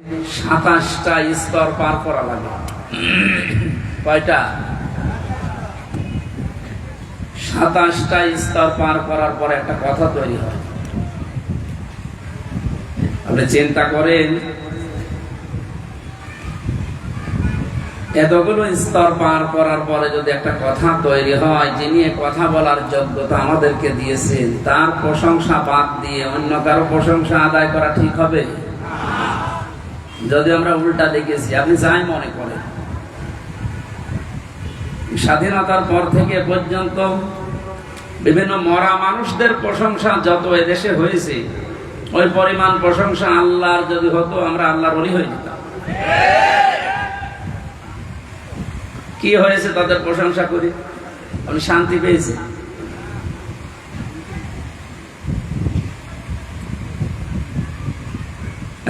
27টা স্তর পার করা লাগে। কয়টা? 27টা স্তর পার করার পরে একটা কথা তৈরি হয়। আপনি চিন্তা করেন, এতগুলো স্তর পার করার পরে যদি একটা কথা তৈরি হয়, যিনি কথা বলার যোগ্যতা আমাদেরকে দিয়েছেন তার প্রশংসা বাদ দিয়ে অন্য কারো প্রশংসা আদায় করা ঠিক হবে? যদি আমরা উল্টা দেখেছি, আপনি যাই মনে করেন, স্বাধীনতার পর থেকে পর্যন্ত বিভিন্ন মরা মানুষদের প্রশংসা যত এদেশে হয়েছে, ওই পরিমাণ প্রশংসা আল্লাহর যদি হতো, আমরা আল্লাহর ওলি হয়ে যেতাম। কি হয়েছে তাদের প্রশংসা করি? আপনি শান্তি পেয়েছে?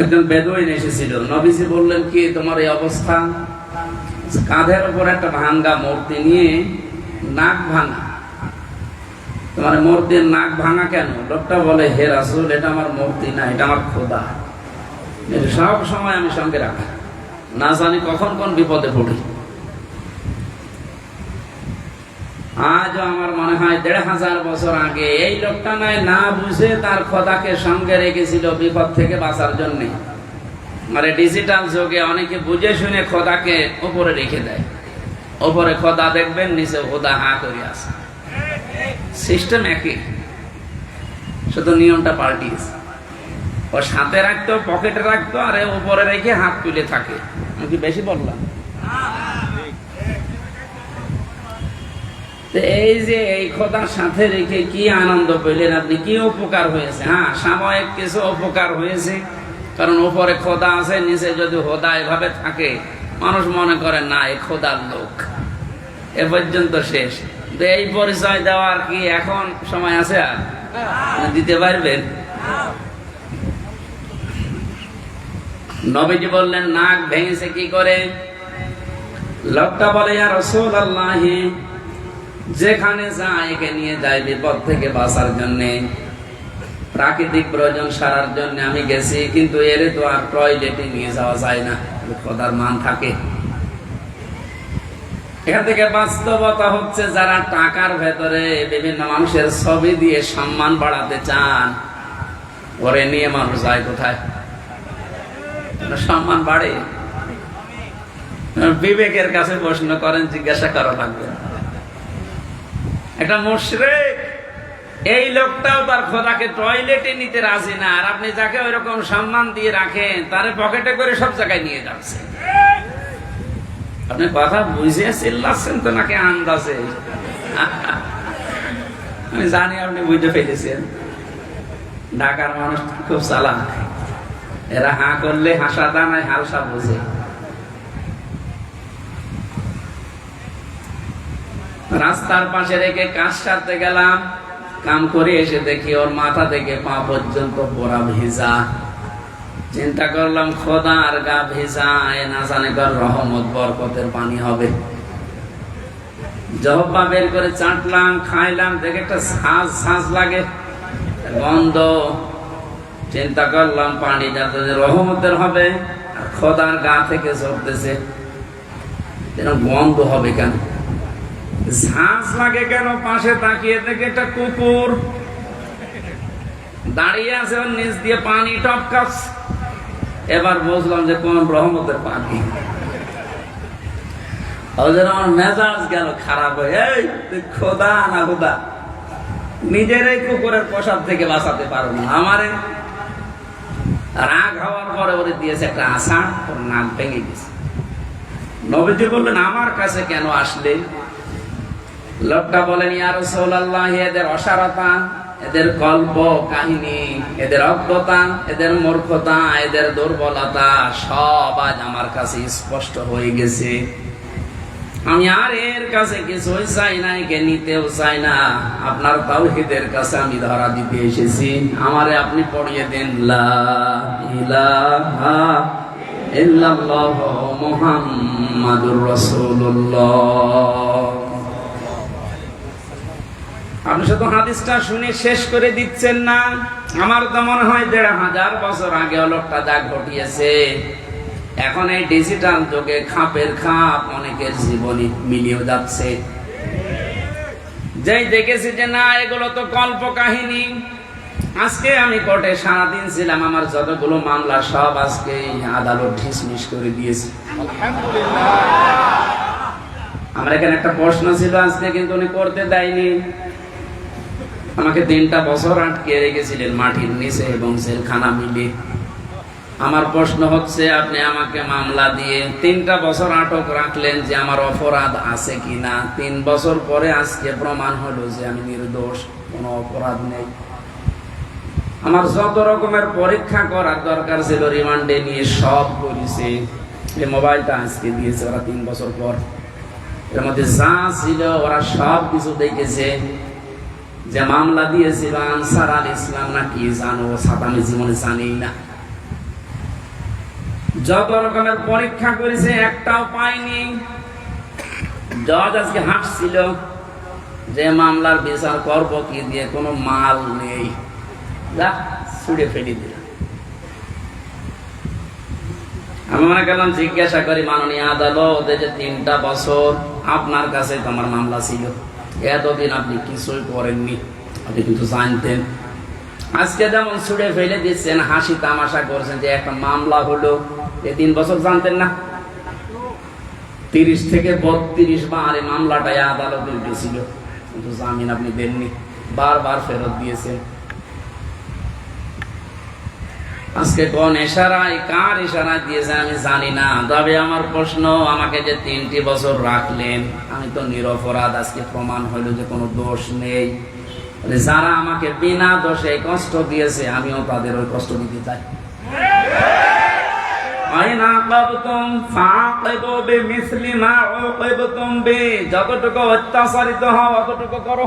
একজন বেদুইন এসেছিল, নবীজি বললেন, কি তোমার এই অবস্থা? কাঁধের উপর একটা ভাঙ্গা মূর্তি নিয়ে নাক ভাঙা। তোমার মূর্তির নাক ভাঙা কেন? লোকটা বলে, হে রাসূল, এটা আমার মূর্তি না, এটা আমার খোদা। সব সময় আমি সঙ্গে রাখি, না জানি কখন কোন বিপদে পড়ি। আজও আমার মনে হয় ১৫০০ বছর আগে এই লোকটা না বুঝে তার খোদাকে সঙ্গে রেখেছিল বিপদ থেকে বাঁচার জন্য। মানে ডিজিটাল যুগে অনেকে বুঝে শুনে খোদাকে উপরে রেখে দেয়। উপরে খোদা দেখবেন, নিচে খোদা হা করে আছে। সিস্টেম একই, শুধু নিয়মটা পাল্টিয়েছে। ও সাথে রাখতো, পকেটে রাখতো, আর উপরে রেখে হাত তুলে থাকে। আমি কি বেশি বললাম? এই যে এই খোদার সাথে রেখে কি আনন্দ পেলেন আপনি, কি উপকার হয়েছে? হ্যাঁ, সাময়িক কিছু উপকার হয়েছে, কারণ উপরে খোদা আছে, নিচে যদি খোদা এভাবে থাকে, মানুষ মনে করে না এই খোদার লোক। এ পর্যন্ত শেষ। এই পরিচয় দেওয়ার কি এখন সময় আছে? আর দিতে পারবেন? নবীজি বললেন, নাক ভেঙেছে কি করে? লোকটা বলে, ইয়া রাসূলুল্লাহ, যেখানে যায় একে নিয়ে যায় বিপদ থেকে বাঁচার জন্য, প্রাকৃতিক প্রয়োজন সারার জন্য আমি গেছি, কিন্তু এর তো আর টয়লেটে নিয়ে যাওয়া যায় না, খোদার মান থাকে। এখান থেকে বাস্তবতা হচ্ছে, যারা টাকার ভেতরে বিভিন্ন মানুষের ছবি দিয়ে সম্মান বাড়াতে চান, ওরে নিয়ে মানুষ যায় কোথায়? সম্মান বাড়ে? বিবেকের কাছে প্রশ্ন করেন, জিজ্ঞাসা করা লাগবে। একটা মুশরিক, এই লোকটাও তার খোদাকে টয়লেটে নিতে রাজি না, আর আপনি যাকে ওই রকম সম্মান দিয়ে রাখেন, তারে পকেটে করে সব জায়গায় নিয়ে যাচ্ছে। আপনি কথা বুঝে চিল্লাচ্ছেন তো নাকি আন্দাজে? আমি জানি আপনি বুঝতে ফেলেছেন। ঢাকার মানুষ খুব চালাক, এরা হা করলে হাসা দানায় হালসা বুঝে। রাস্তার পাশে রেখে কাজ সারতে গেলাম, কাম করে এসে দেখি ওর মাথা থেকে পা পর্যন্ত পুরা ভিজা। চিন্তা করলাম, খোদা আর গা ভিজা, এ না জানে কার রহমত বরকতের পানি হবে। জহব্বা বের করে চাটলাম, খাইলাম, দেখে একটা ছাঁচ লাগে, গন্ধ। চিন্তা করলাম, পানি যাতে রহমতের হবে, আর খোদার গা থেকে ঝরতেছে, গন্ধ হবে কেন? ঝাঁজ লাগে কেন? পাশে তাকিয়ে দেখে একটা কুকুর দাঁড়িয়ে আছে, ওর নিচ দিয়ে পানি টপকাচ্ছে। এবার বুঝলাম যে কোন রহমতের পানি। আমার মেজাজ গেল খারাপ হয়ে, এই খোদা না খোদা, নিজের এই কুকুরের প্রসাদ থেকে বাঁচাতে পারো না, আমারে রাগ হওয়ার পরে ওরে দিয়েছে একটা আষাঢ়, ওর নাক ভেঙে গেছে। নবীজি বললেন, আমার কাছে কেন আসলে? লোকটা বলেন, ইয়া রাসূলুল্লাহ, এদের অসারতা, এদের গল্প কাহিনী, এদের অজ্ঞতা, এদের মূর্খতা, এদের দুর্বলতা সব আজ আমার কাছে স্পষ্ট হয়ে গেছে। আমি আর এর কাছে কিছুই চাই না, একে নিতেও চাই না। আপনার তাওহীদের কাছে আমি ধরা দিতে এসেছি, আমারে আপনি পড়িয়ে দেন, লা ইলাহা ইল্লাল্লাহ মুহাম্মাদুর রাসূলুল্লাহ। আপনি শুধু হাদিসটা শুনে শেষ করে দিচ্ছেন না। আমার তো মনে হয় ১৫০০ বছর আগে লোকটা যা ঘটিয়েছে, এখন এই ডিজিটাল যুগে খাপের খাপ অনেকের জীবনে মিলিয়ে যাচ্ছে। যেই দেখেছি যে না এগুলো তো কল্প কাহিনী। আজকে আমি কোর্টে সারাদিন ছিলাম, আমার যতগুলো মামলা সব আজকে আদালত ডিসমিস করে দিয়েছে। আমার এখানে একটা প্রশ্ন ছিল আজকে, কিন্তু উনি করতে দেয়নি। আমাকে 3টা বছর আটকে রেখেছিলেন মাটির নিচে এবং জেলখানা মিলে। আমার প্রশ্ন হচ্ছে, আপনি আমাকে মামলা দিয়ে 3টা বছর আটক রাখলেন যে আমার অপরাধ আছে কিনা। 3 বছর পরে আজকে প্রমাণ হলো যে আমি নির্দোষ, কোনো অপরাধ নেই। আমার যত রকমের পরীক্ষা করার দরকার ছিল রিমান্ডে নিয়ে সব করেছে। এই মোবাইলটা আজকে দিয়েছে ওরা 3 বছর পর। এর মধ্যে যা ছিল ওরা সব কিছু দেখেছে। যে মামলা দিয়েছিল আনসার আল ইসলাম না কি জানো, আমি জীবনে জানি না। যত রকমের পরীক্ষা করেছে একটাও পাইনি। জজ আজকে হাসছিল যে মামলার বিচার করব কি দিয়ে, কোনো মাল নেই, যা ছুড়ে ফেলে দিল। আমি মনে করলাম জিজ্ঞাসা করি, মাননীয় আদালত, যে 3টা বছর আপনার কাছে তোমার মামলা ছিল, এতদিন আপনি কিছুই করেননি, আপনি কিন্তু জানতেন। আজকে যেমন ছুড়ে ফেলে দিচ্ছেন, হাসি তামাশা করছেন যে একটা মামলা হলো, 3 বছর জানতেন না। 30 থেকে 32 বার এই মামলাটাই আদালতে উঠেছিল, কিন্তু জামিন আপনি দেননি, বারবার ফেরত দিয়েছেন। আজকে কোন ইশারায়, কার ইশারায় দিয়েছেন আমি জানি না। তবে আমার প্রশ্ন, আমাকে যে 3টি বছর রাখলেন, আমি তো নিরপরাধ, আজকে প্রমাণ হইল যে কোনো দোষ নেই। যারা আমাকে বিনা দোষে কষ্ট দিয়েছে, আমিও তাদের ওই কষ্ট দিতে চাই। যতটুকু অত্যাচারিত হও অতটুকু করো।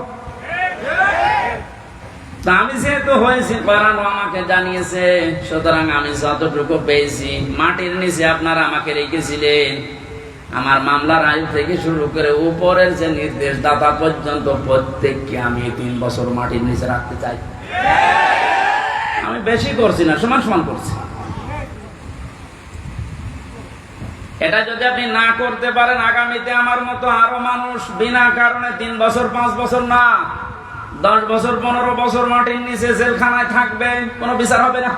আমি যেহেতু হয়েছি, কোরআন আমাকে জানিয়েছে, সুতরাং আমি যতটুকু পেয়েছি। মাটির নিচে আপনারা আমাকে রেখেছিলেন, আমার মামলার আয়ু থেকে শুরু করে উপরের যে নির্দেশদাতা পর্যন্ত প্রত্যেককে আমি 3 বছর মাটির নিচে রাখতে চাই। আমি বেশি করছি না, সমান সমান করছি। এটা যদি আপনি না করতে পারেন, আগামীতে আমার মতো আরো মানুষ বিনা কারণে 3 বছর 5 বছর না 10 বছর 15 বছর মাটির নিচে জেলখানায় থাকবে, কোনো বিচার হবে না।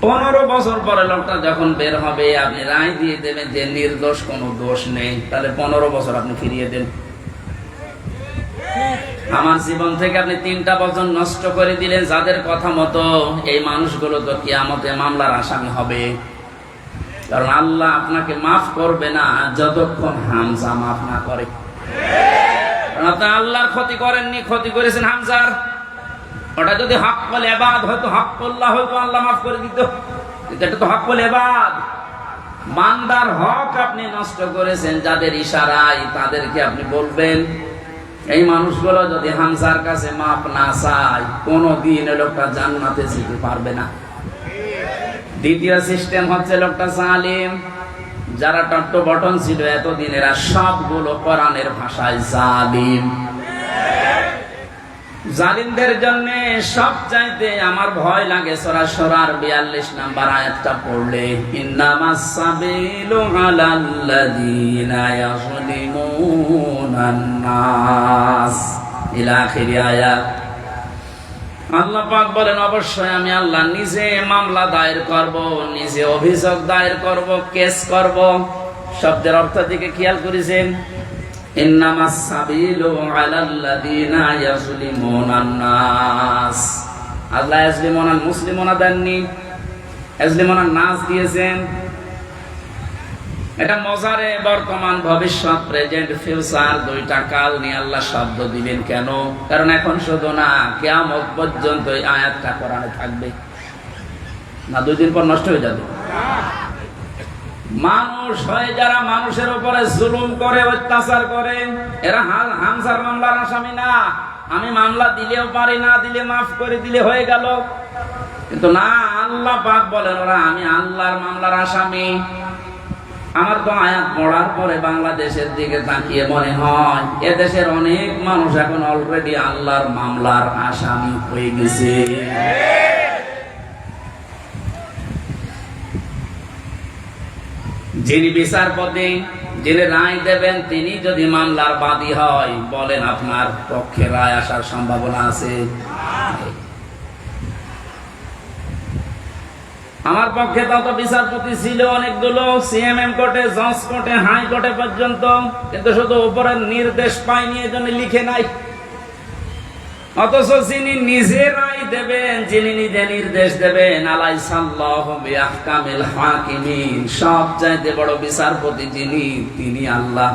15 বছর পরে লোকটা যখন বের হবে, আপনি রায় দিয়ে দেবেন যে নির্দোষ, কোনো দোষ নেই, তাহলে 15 বছর আপনি ফিরিয়ে দেন। আমার জীবন থেকে আপনি 3টা বছর নষ্ট করে দিলেন। যাদের কথা মতো এই মানুষগুলো তো কিয়ামতে মামলার আসামি হবে, কারণ আল্লাহ আপনাকে মাফ করবে না যতক্ষণ হামজা মাফ না করে। আপনি আল্লাহর ক্ষতি করেননি, ক্ষতি করেছেন হামজার। ওটা যদি হকল ইবাদ হয়তো, হকল্লাহ হয়তো আল্লাহ মাফ করে দিত, কিন্তু এটা তো হকল ইবাদ, বান্দার হক আপনি নষ্ট করেছেন। যাদের ইশারায় তাদেরকে আপনি বলবেন। এই মানুষগুলো যদি হামজার কাছে মাফ না চায়, কোনদিন লোকটা জান্নাতে যেতে পারবে না। দ্বিতীয় সিস্টেম হচ্ছে লোকটা জালিম। যারা টট্ট বটন ছিল এতদিন, এরা সবগুলো কোরআনের ভাষায় জালিম। জালিমদের জন্য সবচাইতে আমার ভয় লাগে সূরা শুরার 42 নম্বর আয়াতটা পড়লে, ইন্নামাস সাবিলু আলাল্লাযীনা ইয়াযলিমুনান নাস ইলা আখির আয়াত। আল্লাহ পাক বলেন, অবশ্যই আমি আল্লাহ নিজে মামলা দায়ের করব, নিজে অভিযোগ দায়ের করব, কেস করব। শব্দের অর্থ দিকে খেয়াল করেছেন, ইন্নামাস সাবিলু আলাল্লাযীনা ইয়াযলিমুনান নাস। আল্লাহ ইয়াযলিমুনাল মুসলিমুনা দেননি, ইয়াযলিমুনান নাস দিয়েছেন। এটা মজারে বর্তমান ভবিষ্যৎ, প্রেজেন্ট ফিউচার 2টা কাল নিয়ে আল্লাহ শব্দ দিলেন কেন? কারণ এখন শুধু না, কিয়ামত পর্যন্ত এই আয়াতটা কোরআনে থাকবে না, 2 দিন পর নষ্ট হয়ে যাবে। মানুষ হয়ে যারা মানুষের উপরে জুলুম করে, অত্যাচার করে, এরা হামজার মামলার আসামি না। আমি মামলা দিলেও পারি, না দিলে মাফ করে দিলে হয়ে গেল, কিন্তু না, আল্লাহ পাক বলেন ওরা আমি আল্লাহর মামলার আসামি। আমার তো আয়াত পড়ার পরে বাংলাদেশের দিকে তাকিয়ে মনে হয় এদেশের অনেক মানুষ এখন অলরেডি আল্লাহর মামলার আসামি হয়ে গেছে। যিনি বিচারপতি, যিনি রায় দেবেন, তিনি যদি মামলার বাদী হয়, বলেন আপনার পক্ষে রায় আসার সম্ভাবনা আছে? আমার পক্ষে তত বিচারপতি ছিল অনেকগুলো, সিএমএম কোর্টে, জজ কোর্টে, হাইকোর্টে পর্যন্ত, কিন্তু শুধু উপরের নির্দেশ পাইনি, এজন্য লিখে নাই। অথচ যিনি নিজে রায় দেবেন, যিনি নিজে নির্দেশ দেবেন, আলাইসাল্লাহু বিআহকামিল হাকিমিন, সবচাইতে বড় বিচারপতি যিনি, তিনি আল্লাহ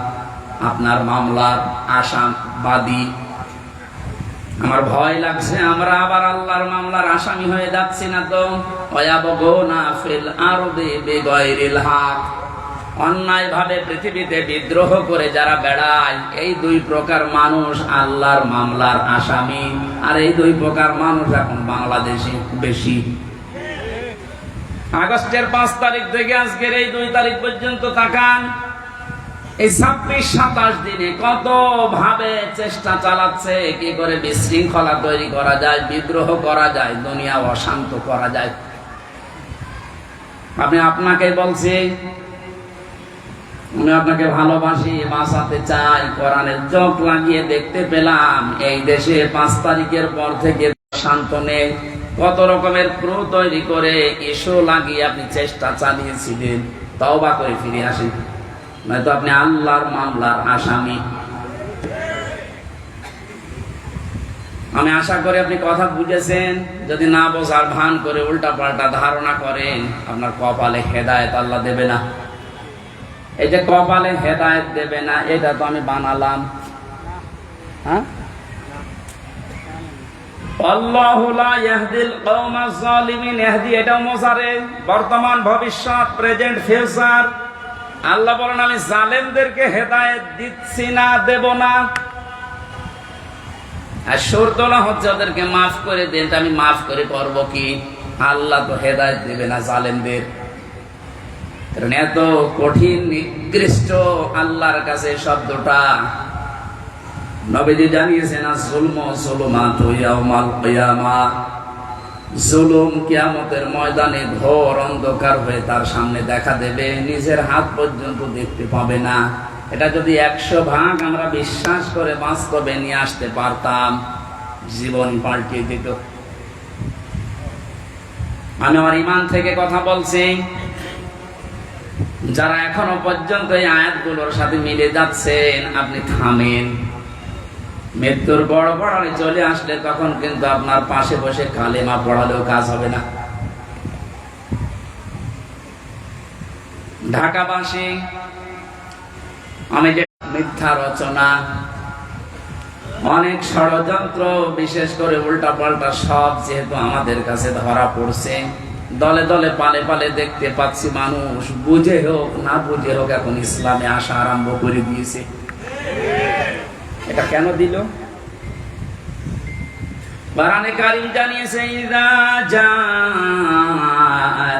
আপনার মামলার আসামবাদী। আমার ভয় লাগছে আমরা আবার আল্লাহর মামলার আসামি হয়ে যাচ্ছি না তো? ওয়ায়াবগুনা ফিল আরদি বিগাইরিল হক, অন্যায় ভাবে পৃথিবীতে বিদ্রোহ করে যারা বেড়ায়, এই দুই প্রকার মানুষ আল্লাহর মামলার আসামি। আর এই দুই প্রকার মানুষ এখন বাংলাদেশে বেশি। আগস্টের 5 তারিখ থেকে আজকের এই 2 তারিখ পর্যন্ত তাকান, এই 26-27 দিনে কত ভাবে চেষ্টা চালাচ্ছে কি করে বিশৃঙ্খলা তৈরি করা যায়, বিদ্রোহ করা যায়, দুনিয়া অশান্ত করা যায়। আমি আপনাকে বলছি, আমি আপনাকে ভালোবাসি, বাঁচাতে চাই। কোরআনের চোখ লাগিয়ে দেখতে পেলাম এই দেশে 5 তারিখের পর থেকে শান্ত নেই। কত রকমের ক্রু তৈরি করে ইস্যু লাগিয়ে আপনি চেষ্টা চালিয়েছিলেন, তওবা করে ফিরে আসেন, নয়তো আপনি আল্লাহর মামলার আসামি। আমি আশা করি আপনি কথা বুঝেছেন। যদি না বোঝার ভান করে উল্টা পাল্টা ধারণা করেন, আপনার কপালে হেদায়েত আল্লাহ দেবে না। এই যে কপালে হেদায়েত দেবে না, এটা তো আমি বানালাম। হ্যাঁ, আল্লাহু লা ইয়াহদিল কওমাজ জালিমিন, ইহদি এটাও মোজারে, বর্তমান, ভবিষ্যৎ, প্রেজেন্ট, ফিউচার। আল্লাহ বলেন আমি জালেমদেরকে হেদায়েত দিচ্ছি না, দেব না। আর শর্তলা হচ্ছে ওদেরকে মাফ করে দেন। আমি মাফ করে করবো কি? আল্লাহ তো হেদায়েত দেবে না জালেমদের। কারণ এত কঠিন নিকৃষ্ট আল্লাহর কাছে শব্দটা। নবীজি জানিয়েছেন, যুলম যুলুমাতু ইয়াউমাল কিয়ামাহ, জুলুম কিয়ামতের ময়দানে ঘোর অন্ধকার হয়ে তার সামনে দেখা দেবে, নিজের হাত পর্যন্ত দেখতে পাবে না। এটা যদি 100 ভাগ আমরা বিশ্বাস করে বাস্তবে নিয়ে আসতে পারতাম, জীবন পাল্টে দিত। আমি আমার ঈমান থেকে কথা বলছি। যারা এখনো পর্যন্ত এই আয়াতগুলোর সাথে মিলে যাচ্ছেন, আপনি থামেন। মৃত্যুর বড় বড়ানি চলে আসলে তখন কিন্তু আপনার পাশে বসে কালেমা পড়ালেও কাজ হবে না। ঢাকাবাসী, আমি যে মিথ্যা রচনা, অনেক ষড়যন্ত্র, বিশেষ করে উল্টা পাল্টা সব যেহেতু আমাদের কাছে ধরা পড়ছে, দলে দলে পালে পালে দেখতে পাচ্ছি মানুষ বুঝে হোক না বুঝে হোক এখন ইসলামে আসা আরম্ভ করে দিয়েছে। এটা কেন দিল? কোরআনে কারীম জানিয়েছে, ইযা জাআ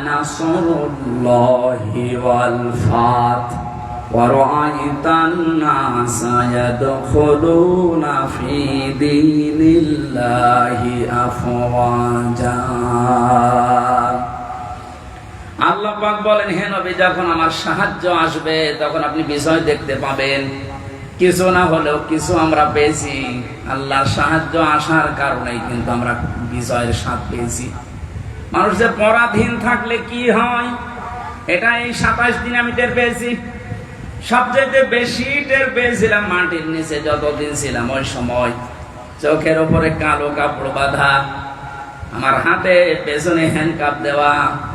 নাসরুল্লাহি ওয়াল ফাত ওয়া রাআইতান নাসা ইয়াদখুলুনা ফি দীনিল্লাহি আফওয়াজা। আল্লাহ পাক বলেন, হে নবী, যখন আমার সাহায্য আসবে তখন আপনি বিজয় দেখতে পাবেন। কিছু না হলেও কিছু আমরা পেয়েছি। আল্লাহর সাহায্য আসার কারণেই কিন্তু আমরা বিজয়ের স্বাদ পেয়েছি। মানুষ যে পরাধীন থাকলে কি হয়, এটা এই 27 দিন আমি টের পেয়েছি। সবচেয়ে বেশি টের পেয়েছিলাম মাটির নিচে যতদিন ছিলাম। ওই সময় চোখের ওপরে কালো কাপড় বাঁধা, আমার হাতে পেছনে হ্যান্ডকাপ দেওয়া,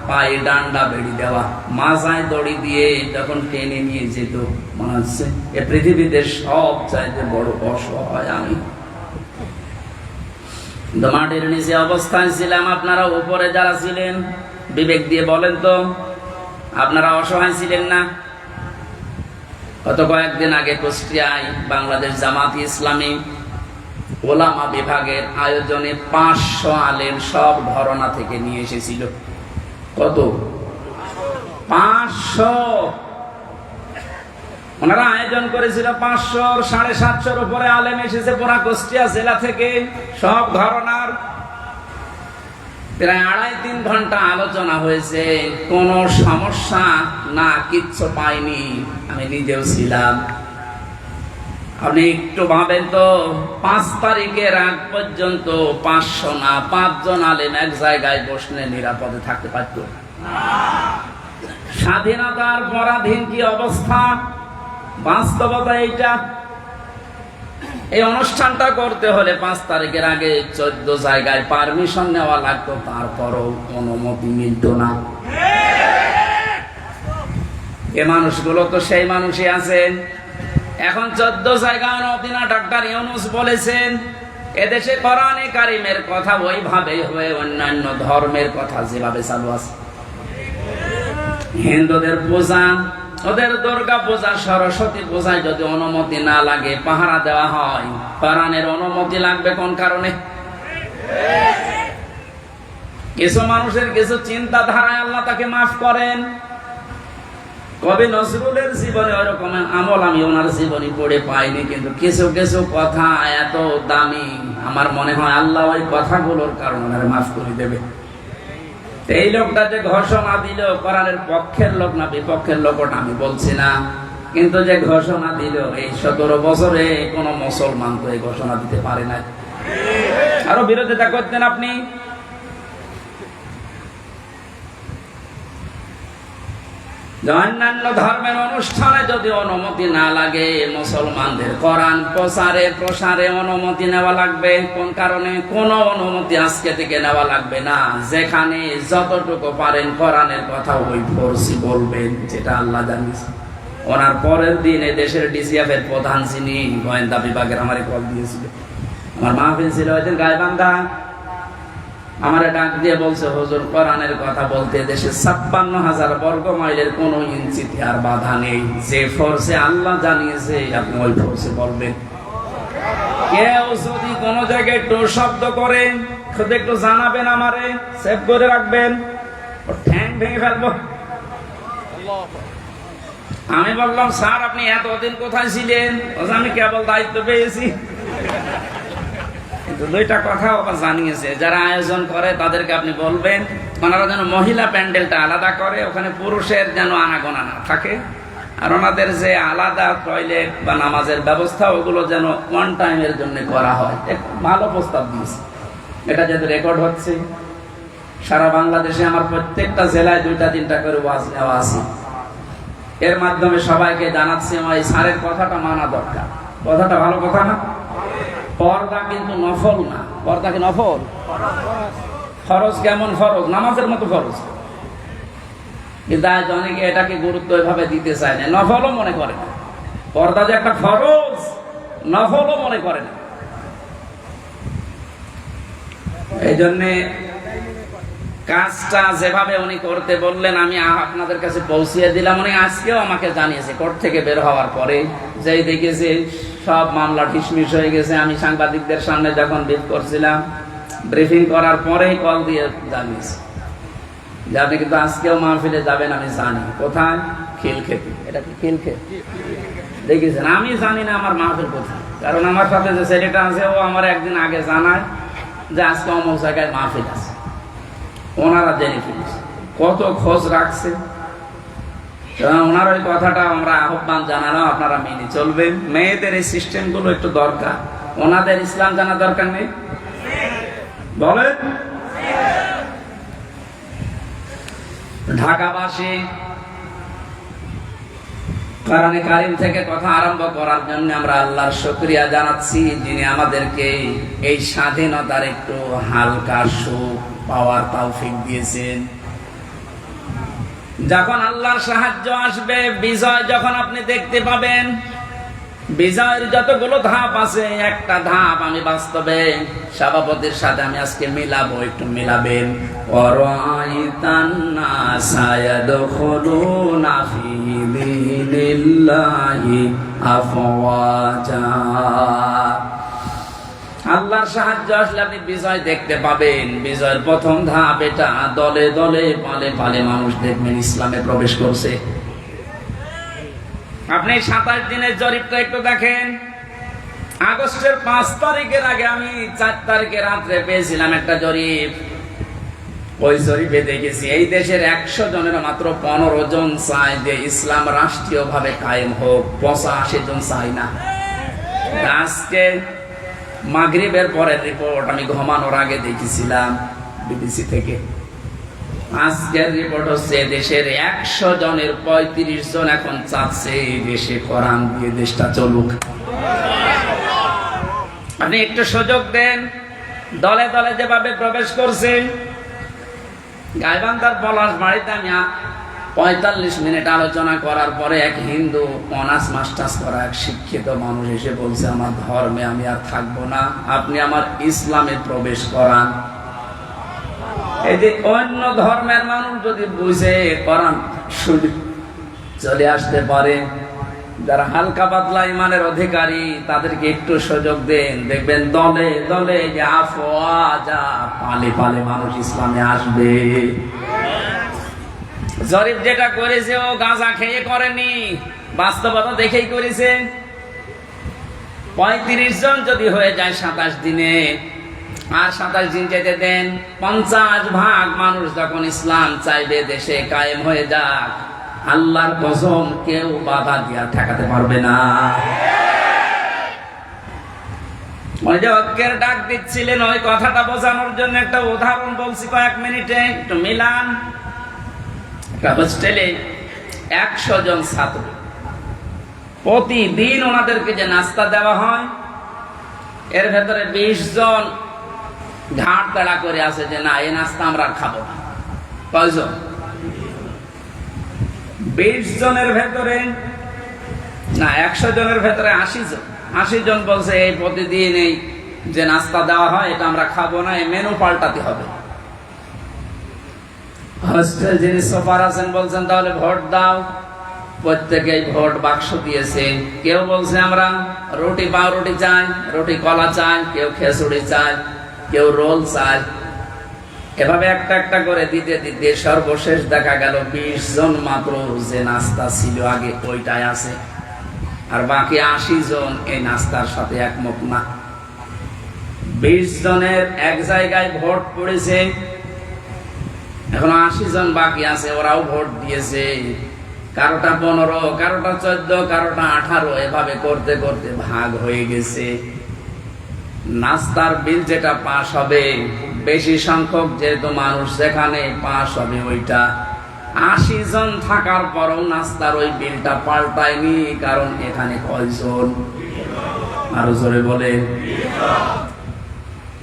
পায়ে ডান্ডা বেড়ি দেওয়া, মাথায় দড়ি দিয়ে যখন টেনে নিয়ে যেত, মনে হচ্ছে এ পৃথিবীতে সব চাইতে বড় অসহায় আমি। মাটির নিচে অবস্থায় ছিলাম। আপনারা উপরে যারা ছিলেন, বিবেক দিয়ে বলেন তো, আপনারা অসহায় ছিলেন না? গত কয়েকদিন আগে কুষ্টিয়ায় বাংলাদেশ জামাত ইসলামী ওলামা বিভাগের আয়োজনে 500 আলেম সব ঘরানা থেকে নিয়ে এসেছিল। কত? 500। ওনারা আয়োজন করেছিল 500 750 উপরে আলেম এসেছে পুরা কুষ্টিয়া জেলা থেকে, সব ঘরানার। প্রায় 2.5-3 ঘন্টা আলোচনা হয়েছে, কোনো সমস্যা না, কিচ্ছু পাইনি। আমি নিজেও ছিলাম। আপনি একটু ভাবেন তো, 5 তারিখের আগ পর্যন্ত 500 না 5 জন আলেম এক জায়গায় বসলে নিরাপদে থাকতে পারত? স্বাধীনতার পরাধীন কি অবস্থা, বাস্তবতা এইটা। এই অনুষ্ঠানটা করতে হলে 5 তারিখের আগে 14 জায়গায় পারমিশন নেওয়া লাগতো, তারপরও অনুমতি মিলত না। এ মানুষগুলো তো সেই মানুষই আছেন। এখন 14 জায়গায় অনুমতি না। ডক্টর ইউনূস বলেছেন, এদেশে কোরআনে কারিমের কথা ওইভাবে হয়ে অন্যান্য ধর্মের কথা যেভাবে চালু আছে। হিন্দুদের পূজা, ওদের দুর্গা পূজা, সরস্বতী পূজায় যদি অনুমতি না লাগে, পাহারা দেওয়া হয়, কোরআনের অনুমতি লাগবে কোন কারণে? কিছু মানুষের কিছু চিন্তাধারায় আল্লাহ তাকে মাফ করেন। কবি নজরুলের জীবনে ওইরকম আমল আমি ওনার জীবনী পড়ে পাইনি, কিন্তু কিছু কিছু কথা এত দামি, আমার মনে হয় আল্লাহ ওই কথাগুলোর কারণে ওনারে মাফ করে দেবে। এই লোকটা যে ঘোষণা দিল, কোরআনের পক্ষের লোক না বিপক্ষের লোক ওটা আমি বলছি না, কিন্তু যে ঘোষণা দিল, এই 17 বছরে কোন মুসলমান তো এই ঘোষণা দিতে পারে না। আরো বিরোধিতা করতেন আপনি। অন্যান্য ধর্মের অনুষ্ঠানে যদি অনুমতি না লাগে, মুসলমানদের কোরআন প্রচারে প্রসারে অনুমতি নেওয়া লাগবে। কোন কারণে? কোনো অনুমতি আজকে থেকে নেওয়া লাগবে না। যেখানে যতটুকু পারেন কোরআনের কথা ওই ফোর্সি বলবেন, যেটা আল্লাহ জানিয়েছে। ওনার পরের দিন এই দেশের ডিসিএফ এর প্রধান যিনি গোয়েন্দা বিভাগের আমারে কল দিয়েছিল, আমার মাহফিল ছিল ওই দিন গাইবান্ধা, আমারে ডাক দিয়ে বলছে, হুজুর কোরআনের কথা বলতে দেশে 56,000 বর্গ মাইলের কোন ইঞ্চিতে আর বাধা নেই। যে ফোর্সে আল্লাহ জানিয়েছে আপনি ওই ফোর্সে বলবেন। কেউ যদি কোন জায়গায় একটু শব্দ করে শুধু একটু জানাবেন, আমারে সেভ করে রাখবেন, ও ঠ্যাং ভেঙে ফেলবো। আমি বললাম, স্যার আপনি এতদিন কোথায় ছিলেন? আমি কেবল দায়িত্ব পেয়েছি। দুইটা কথা ওরা জানিয়েছে, যারা আয়োজন করে তাদেরকে আপনি বলবেন ওনারা যেন মহিলা প্যান্ডেলটা আলাদা করে, ওখানে পুরুষের যেন আনাগোনা না থাকে, আর ওনাদের যে আলাদা টয়লেট বা নামাজের ব্যবস্থা ওগুলো যেন ওয়ান টাইমের জন্য করা হয়। ভালো প্রস্তাব দিয়েছে। এটা যেহেতু রেকর্ড হচ্ছে, সারা বাংলাদেশে আমার প্রত্যেকটা জেলায় 2-3টা করে ওয়াজ নেওয়া আছে। এর মাধ্যমে সবাইকে জানাচ্ছি আমার এই স্যারের কথাটা মানা দরকার। কথাটা ভালো কথা না? পর্দা কিন্তু নফল না। পর্দা কি নফল? ফরজ। কেমন ফরজ? নামাজের মতো ফরজ। কিন্তু আজ অনেকে এটাকে গুরুত্ব এভাবে দিতে চায় না, নফলও মনে করে না। পর্দা যে একটা ফরজ, নফলও মনে করে না। এই জন্যে কাজটা যেভাবে উনি করতে বললেন আমি আপনাদের কাছে পৌঁছিয়ে দিলাম। উনি আজকেও আমাকে জানিয়েছে কোর্ট থেকে বের হওয়ার পরে, যেই দেখেছে সব মামলা ঠিসমিস হয়ে গেছে। আমি সাংবাদিকদের সামনে যখন ব্রিফ করছিলাম, ব্রিফিং করার পরেই কল দিয়ে জানিয়েছে যে আপনি কিন্তু আজকেও মাহফিলে যাবেন। আমি জানি কোথায়, খিলক্ষেতে। এটা কি খিলক্ষেত? দেখেছেন, আমি জানি না আমার মাহফিল কোথায়, কারণ আমার সাথে যে ছেলেটা আছে ও আমার একদিন আগে জানায় যে আজকে অমুক জায়গায় মাহফিল আছে। ওনারা জেনে ফেলেছে, কত খোঁজ রাখছে। ওনার ওই কথাটা আমরা আহ্বান জানানো, আপনারা মেনে চলবেন। মেয়েদের এই সিস্টেম গুলো একটু দরকার। ওনাদের ইসলাম জানা দরকার নেই বলেন? ঢাকাবাসী কোরআনে কারীম থেকে কথা আরম্ভ করার জন্য আমরা আল্লাহর শুকরিয়া জানাচ্ছি, যিনি আমাদেরকে এই স্বাধীনতার একটু হালকা সুখ পাওয়ার তৌফিক দিয়েছেন। যখন আল্লাহর সাহায্য আসবে, বিজয় যখন আপনি দেখতে পাবেন, বিজয়ের যতগুলো ধাপ আছে, একটা ধাপ আমি বাস্তবে সভাপতির সাথে আমি আজকে মিলাবো, একটু মিলাবেন। ওয়ারাইতান নাসা ইয়াদখুলুনা ফি দীনিল্লাহি আফওয়াজা। আল্লাহর সাহায্য আসলে আপনি বিজয় দেখতে পাবেন। বিজয়ের প্রথম ধাপ এটা, দলে দলে পালে পালে মানুষ দেখবেন ইসলামে প্রবেশ করছে। আপনি 27 দিনের জরিপটা একটু দেখেন। আগস্টের 5 তারিখের আগে আমি 4 তারিখে রাত্রে পেয়েছিলাম একটা জরিপ। ওই জরিপে দেখেছি এই দেশের 100 জনের মাত্র 15 জন চায় যে ইসলাম রাষ্ট্রীয়ভাবে কায়েম হোক, 85 জন চায় না। আজকে মাগরিবের পরের রিপোর্ট আমি ঘুমানোর আগে দেখেছিলাম বিবিসি থেকে। আজকের রিপোর্ট হচ্ছে দেশের 100 জনের 35 জন এখন চাচ্ছে দেশে কোরআন দিয়ে দেশটা চলুক। আপনি একটু সুযোগ দেন। দলে দলে যেভাবে প্রবেশ করছে, গাইবান্ধার পলাশ বাড়িতে আমি 45 মিনিট আলোচনা করার পরে এক হিন্দু অনার্স মাস্টার্স করা এক শিক্ষিত মানুষ এসে বলছে, আমার ধর্মে আমি আর থাকবো না, আপনি আমার ইসলামে প্রবেশ করান। এই যে অন্য ধর্মের মানুষ যদি বুঝে কোরআন চলে আসতে পারে, যারা হালকা পাতলা ইমানের অধিকারী তাদেরকে একটু সুযোগ দেন, দেখবেন দলে দলে যে আফওয়াজা পালে পালে মানুষ ইসলামে আসবে। জরিপ যেটা করেছে ও গাঁজা খেয়ে করেনি, বাস্তবতা দেখেই করেছে। 35 জন যদি হয়ে যায় 27 দিনে, আর 27 দিন যেতে দেন, 50% মানুষ যখন ইসলাম চাইবে দেশে কায়েম হয়ে যাক, আল্লাহর কসম কেউ বাধা দিয়া ঠেকাতে পারবে না। ওই যে ঐক্যের ডাক দিচ্ছিলেন, ওই কথাটা বোঝানোর জন্য একটা উদাহরণ বলছি কয়েক মিনিটে, একটু মিলান। একটা হোস্টেলে 100 জন ছাত্র, প্রতিদিন ওনাদেরকে যে নাস্তা দেওয়া হয়, এর ভেতরে 20 জন ঘাট তাড়া করে আছে যে না, এই নাস্তা আমরা খাবো না। কয়জন? 20 জনের ভেতরে না, 100 জনের ভেতরে 80 জন। 80 জন বলছে এই প্রতিদিন এই যে নাস্তা দেওয়া হয় এটা আমরা খাবো না, এই মেনু পাল্টাতে হবে। হোস্টেল যিনি সুপার আছেন বলছেন তাহলে ভোট দাও। প্রত্যেকেই ভোট বাক্স দিয়েছে। কেউ বলছে আমরা রুটি পাউরুটি চাই, রুটি কলা চাই, কেউ খেসুড়ি চাই, কেউ রোল চাই। এভাবে একটা একটা করে দিতে দিতে সর্বশেষ দেখা গেল 20 জন মাত্র যে নাস্তা ছিল আগে ওইটাই আছে, আর বাকি 80 জন এই নাস্তার সাথে একমত না। 20 জনের এক জায়গায় ভোট পড়েছে, এখন 80 জন বাকি আছে, ওরাও ভোট দিয়েছে। কারোটা 15, কারোটা 14, কারোটা 18, এভাবে করতে করতে ভাগ হয়ে গেছে। নাস্তার বিল যেটা পাস হবে, বেশি সংখ্যক যেহেতু মানুষ সেখানে পাস হবে ওইটা। 80 জন থাকার পরও নাস্তার ওই বিলটা পাল্টায়নি, কারণ এখানে কয়জন? আরো জোরে বলে।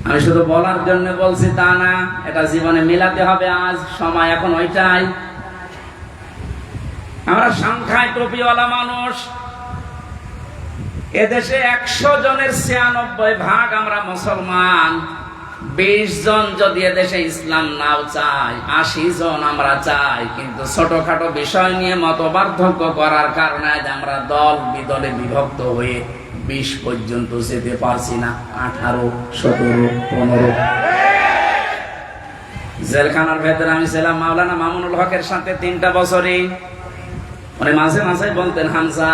আমি শুধু বলার জন্য বলছি তা না, এটা জীবনে মিলাতে হবে। আজ সময় এখন ওইটাই। আমরা সংখ্যায় টুপিওয়ালা মানুষ। এদেশে 100 জনের 96% আমরা মুসলমান। 20 জন যদি এদেশে ইসলাম নাও চাই, 80 জন আমরা চাই, কিন্তু ছোটখাটো বিষয় নিয়ে মতপার্থক্য করার কারণে আমরা দল বিদলে বিভক্ত হয়ে 20 পর্যন্ত যেতে পারছি না। 18, 17, 15। জেলখানার ভেতরে আমি ছিলাম মাওলানা মামুনুল হকের সাথে 3টা বছরই। মানে মাঝে মাঝে বলতেন, হামজা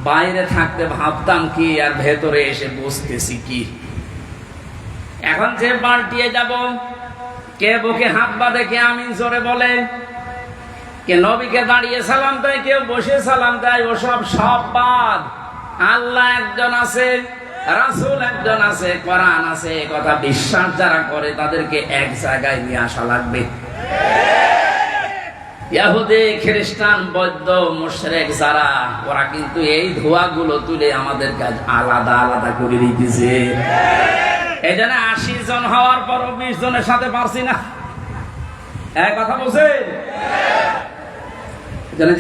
বাইরে থাকতে ভাবতাম কি, আর ভেতরে এসে বুঝতেছি কি। এখন যে পাল্টিয়ে যাব, কে বুকে হাত বাঁধে, কে আমিন জোরে বলে, কে নবীকে দাঁড়িয়ে সালাম দেয়, কেউ বসে সালাম দেয়, ওসব সব বাদ। আল্লাহ একজন আছে, রাসূল একজন আছে, কোরআন আছে, কথা বিশ্বাস যারা করে তাদেরকে এক জায়গায় নিয়ে আসা লাগবে। ইহুদি, খ্রিস্টান, বৌদ্ধ, মুশরিক যারা, ওরা কিন্তু এই ধোঁয়াগুলো তুলে আমাদের কাজ আলাদা আলাদা করে দিতেছে। এই জন্য 80 জন হওয়ার পরও 20 জনের সাথে পারছি না। এক কথা বলছেন?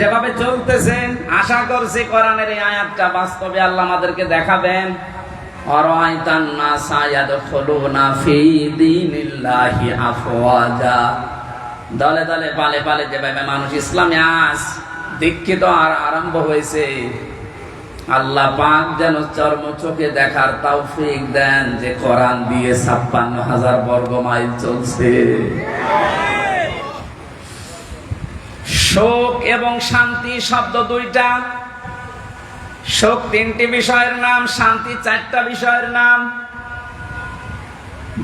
যেভাবে চলতেছেন, আশা করছি কোরআনের এই আয়াতটা বাস্তবে আল্লাহ আমাদেরকে দেখাবেন। আরাইতান নাসা ইয়াদখুলুনা ফি দীনিল্লাহি আফওয়াজা। দলে দলে পালে পালে যেভাবে মানুষ ইসলামে আজ দীক্ষিত আর আরম্ভ হয়েছে, আল্লাহ পাক যেন চর্ম চোখে দেখার তৌফিক দেন যে কোরআন দিয়ে 56,000 বর্গ মাইল চলছে। শোক এবং শান্তি শব্দ দুইটা। শোক 3টি বিষয়ের নাম, শান্তি 4টা বিষয়ের নাম।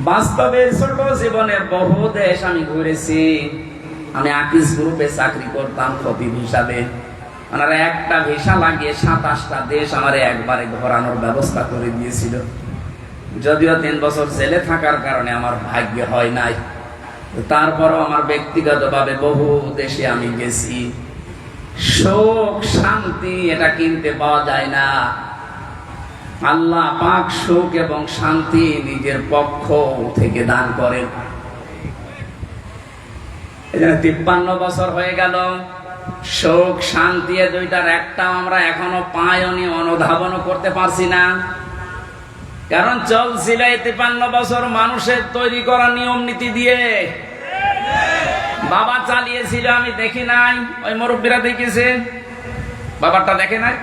বাস্তবে ছোট জীবনে বহু দেশ আমি ঘুরেছি। আমি আকিস গ্রুপে চাকরি করতাম খতিব হিসাবে। ওনারা একটা ভিসা লাগিয়ে 27টা দেশ আমার একবারে ঘোরানোর ব্যবস্থা করে দিয়েছিল। যদিও 3 বছর জেলে থাকার কারণে আমার ভাগ্য হয় নাই, তারপরও আমার ব্যক্তিগতভাবে বহু দেশে আমি গেছি। সুখ শান্তি এটা কিনতে পাওয়া যায় না। আল্লাহ পাক সুখ এবং শান্তি নিজের পক্ষ থেকে দান করেন। এখানে 53 বছর হয়ে গেল, সুখ শান্তি এ দুইটার একটাও আমরা এখনো পাইনি, অনুধাবনও করতে পারছি না। কারণ চলছিল 53 বছর মানুষের তৈরি করা নিয়ম নীতি দিয়ে। বাবা চালিয়েছিল, আমি দেখি নাই, ওই মুরব্বীরা দেখেছে। বাবারটা দেখে নাই,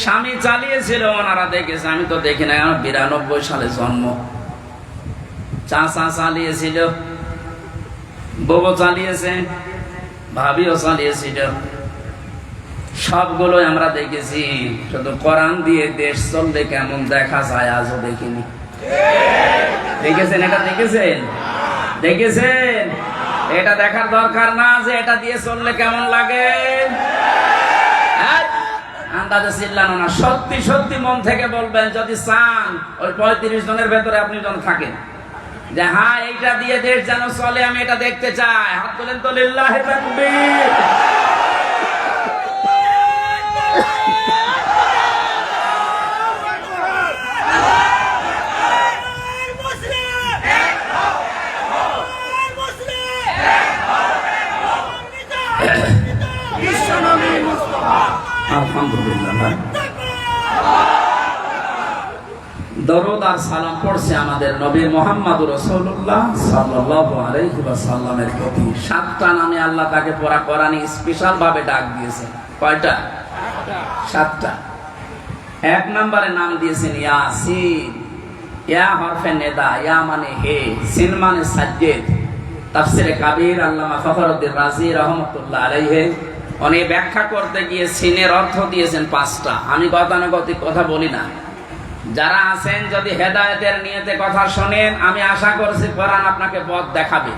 স্বামী চালিয়েছিল, ওনারা দেখেছে, আমি তো দেখি নাই। আমার 92 সালে জন্ম। চাচা চালিয়েছিল, বউ চালিয়েছে, ভাবিও চালিয়েছিল, সবগুলো আমরা দেখেছি। শুধু কোরআন দিয়ে দেশ চললে কেমন দেখা যায় আজও দেখিনি। দেখেছেন? এটা দেখেছেন? দেখেছেন? এটা দেখার দরকার না যে এটা দিয়ে চললে কেমন লাগে। আন্দাজে চিল্লানো না, সত্যি সত্যি মন থেকে বলবেন। যদি চান ওই 35 জনের ভেতরে আপনি জন থাকেন যে হ্যাঁ এইটা দিয়ে দেশ যেন চলে, আমি এটা দেখতে চাই, হাত তোলেন তো। লিল্লাহি তাকবীর। আলহামদুলিল্লাহ। দরুদ আর সালাম পড়ছে আমাদের নবী মুহাম্মদুর রাসূলুল্লাহ সাল্লাল্লাহু আলাইহি ওয়াসাল্লামের প্রতি। 7টা নামে আল্লাহ তাকে পড়া কোরআনে স্পেশাল ভাবে ডাক দিয়েছেন। কয়টা? 7টা। 1 নম্বরে নাম দিয়েছেন ইয়াসিন। ইয়া হরফে নেদা, ইয়া মানে হে, সিন মানে সাজ্জেদ। তাফসীরে কাবীর আল্লামা ফখরুদ্দিন রাজি রাহমাতুল্লাহ আলাইহি উনি ব্যাখ্যা করতে গিয়ে সিনের অর্থ দিয়েছেন 5টা। আমি গতানুগতিক কথা বলি না। যারা আছেন যদি হেদায়েতের নিয়তে কথা শোনেন, আমি আশা করছি কোরআন আপনাকে পথ দেখাবে।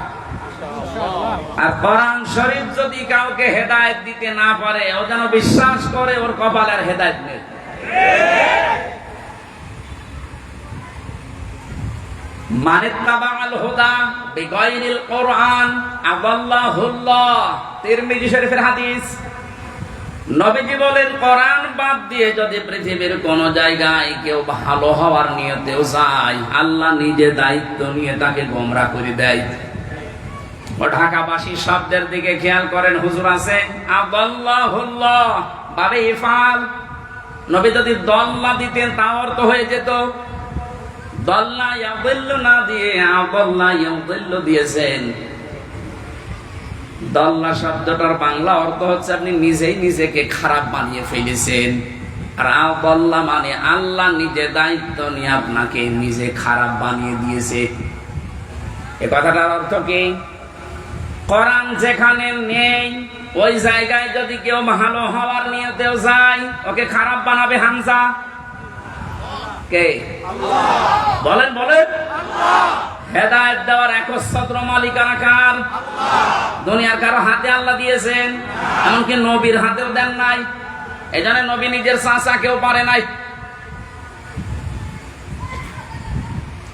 আর কোরআন শরীফ যদি কাউকে হেদায়েত দিতে না পারে, ও যেন বিশ্বাস করে ওর কপালের হেদায়েত নেই। মানিত্তাবাআল হুদা বিগাইরিল কোরআন আদাল্লাহুল্লাহ। তিরমিজি শরীফের হাদিস। নবীজি বলেন, কোরআন বাদ দিয়ে যদি পৃথিবীর কোন জায়গায় কেউ ভালো হওয়ার নিয়তেও যায়, আল্লাহ নিজে দায়িত্ব নিয়ে তাকে গোমরাহ করে দেয়। ও ঢাকাবাসী শব্দের দিকে খেয়াল করেন, হুজুর আছে আদাল্লাহুল্লাহ বাবে ইফাল। নবী যদি দল্লা দিতেন তা অর্থ হয়ে যেত। দল্লা ইয়াদিল্লু না দিয়ে আদাল্লা ইয়াদিল্লু দিয়েছেন। দল্লা শব্দটার বাংলা অর্থ হচ্ছে আপনি নিজেই নিজেকে খারাপ বানিয়ে ফেলেছেন। আর আদাল্লা মানে আল্লাহ নিজে দায়িত্ব নিয়ে আপনাকে নিজে খারাপ বানিয়ে দিয়েছে। এই কথাটার অর্থ কি? কোরআন যেখানে নেই ওই জায়গায় যদি কেউ ভালো হওয়ার নিয়তেও যায়, ওকে খারাপ বানাবে হামজা কে? বলেন বলেন। হেদায়েত দেওয়ার একচ্ছত্র মালিকানা কার? দুনিয়ার কারো হাতে আল্লাহ দিয়েছেন, এমনকি নবীর হাতেও দেন নাই। এই জন্য নবী নিজের চাচা কেউ পারে নাই।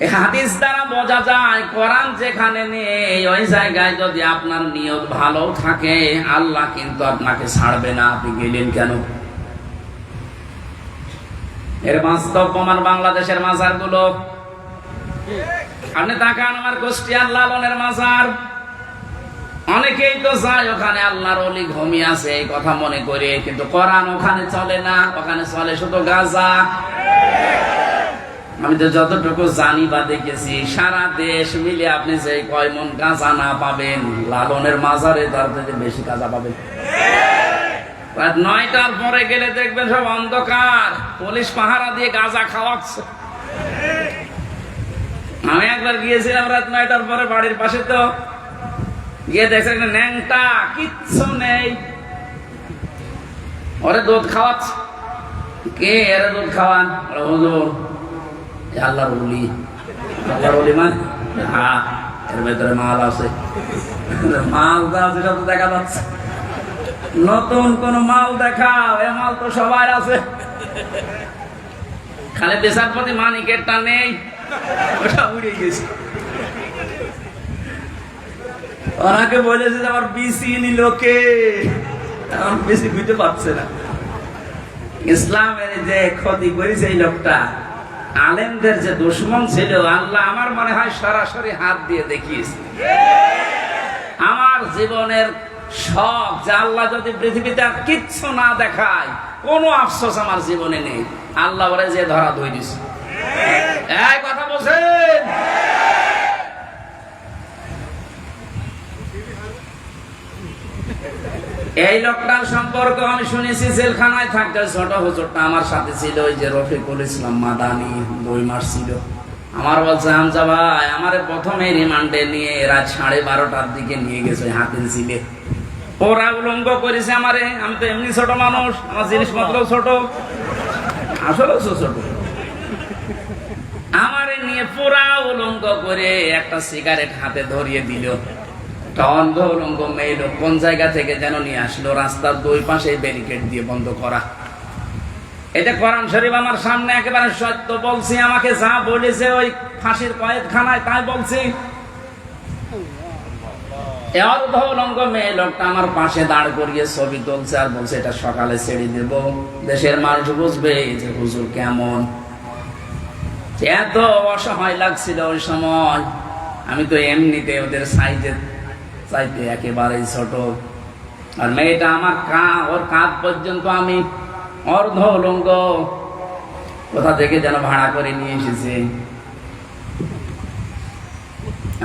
এই হাদিস দ্বারা বোঝা যায় কোরআন যেখানে নেই ওই জায়গায় যদি আপনার নিয়ত ভালো থাকে, আল্লাহ কিন্তু আপনাকে ছাড়বে না। আপনি গেলেন কেন? এর বাস্তব প্রমাণ বাংলাদেশের মাজার গুলো। আপনি তাকান, আমার কুষ্টিয়ার লালনের মাজার। অনেকেই তো যায় ওখানে আল্লাহর ওলি ঘুমিয়ে আছে এই কথা মনে করে, কিন্তু কোরআন ওখানে চলে না। ওখানে চলে শুধু গাঁজা। আমি তো যতটুকু জানি বা দেখেছি, সারা দেশ মিলে আপনি যে কয় মন গাঁজা না পাবেন, লালনের মাজারে তার থেকে বেশি গাঁজা পাবেন। রাত 9টার পরে গেলে দেখবেন সব অন্ধকার, পুলিশ পাহারা দিয়ে গাঁজা খাওয়াচ্ছে। আমি একবার গিয়েছিলাম রাত 9টার পরে বাড়ির পাশে, তো গিয়ে দেখছেন ন্যাংটা, কিচ্ছু নেই, ওরে দুধ খাওয়াচ্ছে। কে এর দুধ খাওয়ান? হুজুর আল্লাহর ওলি। আল্লাহর ওলি মানে হ্যাঁ, এর ভেতরে মাল আছে। মাল আছে সেটা তো দেখা যাচ্ছে। নতুন কোন মাল দেখাও, এ মাল তো সবাই আছে। খালি বিচারপতি মানিকেরটা নেই, ওটা উড়ে গেছে। ওনাকে বলেছে যে আমার বিসি নিল কে, এখন বেশি বুঝতে পারছে না। ইসলামের যে ক্ষতি করেছে এই লোকটা, আলেমদের যে দুশ্মন ছিল, আল্লাহ আমার মনে হয় সরাসরি হাত দিয়ে দেখিয়েছে। আমার জীবনের সব যে আল্লাহ যদি পৃথিবীতে আর কিচ্ছু না দেখায়, কোনো আফসোস আমার জীবনে নেই। আল্লাহ বলে যে ধরা ধরে দিছে। এই কথা বলছেন? এই লোকটার সম্পর্ক আমি শুনেছি জেলখানায় থাকতে ছোট হুজুরটা আমার সাথে ছিল, ওই যে রফিকুল ইসলাম মাদানি, 2 মাস ছিল। আমার বলছে হামজা ভাই, আমার প্রথমে রিমান্ডে নিয়ে রাত 12:30টার দিকে নিয়ে গেছে হাতির ঝিলে। ওরা উলঙ্গ করেছে আমারে, আমি তো এমনি ছোট মানুষ, আমার জিনিসপত্র ছোট, আসলে ছোট। আমারে নিয়ে পুরা উলঙ্গ করে একটা সিগারেট হাতে ধরিয়ে দিল। অন্ধ উলঙ্গ মেয়ে লোক কোন জায়গা থেকে যেন নিয়ে আসলো, রাস্তার 2 পাশে ব্যারিকেড দিয়ে বন্ধ করা। এটা কোরআন শরীফ আমার সামনে, একেবারে সত্য বলছি। আমাকে যা বলেছে ওই ফাঁসির কয়েদখানায় তাই বলছি। অর্ধ উলঙ্গ মেয়ে লোকটা আমার পাশে দাঁড় করিয়ে ছবি তুলছে আর বলছে এটা সকালে ছেড়ে দেব, দেশের মানুষ বুঝবে যে হুজুর কেমন। এত অসহায় লাগছিল ওই সময়। আমি তো এমনিতে ওদের সাইজে চাইতে একেবারেই ছোট, আর মেয়েটা আমার ওর কাঁধ পর্যন্ত আমি অর্ধ উলঙ্গ, কোথা থেকে যেন ভাড়া করে নিয়ে এসেছে।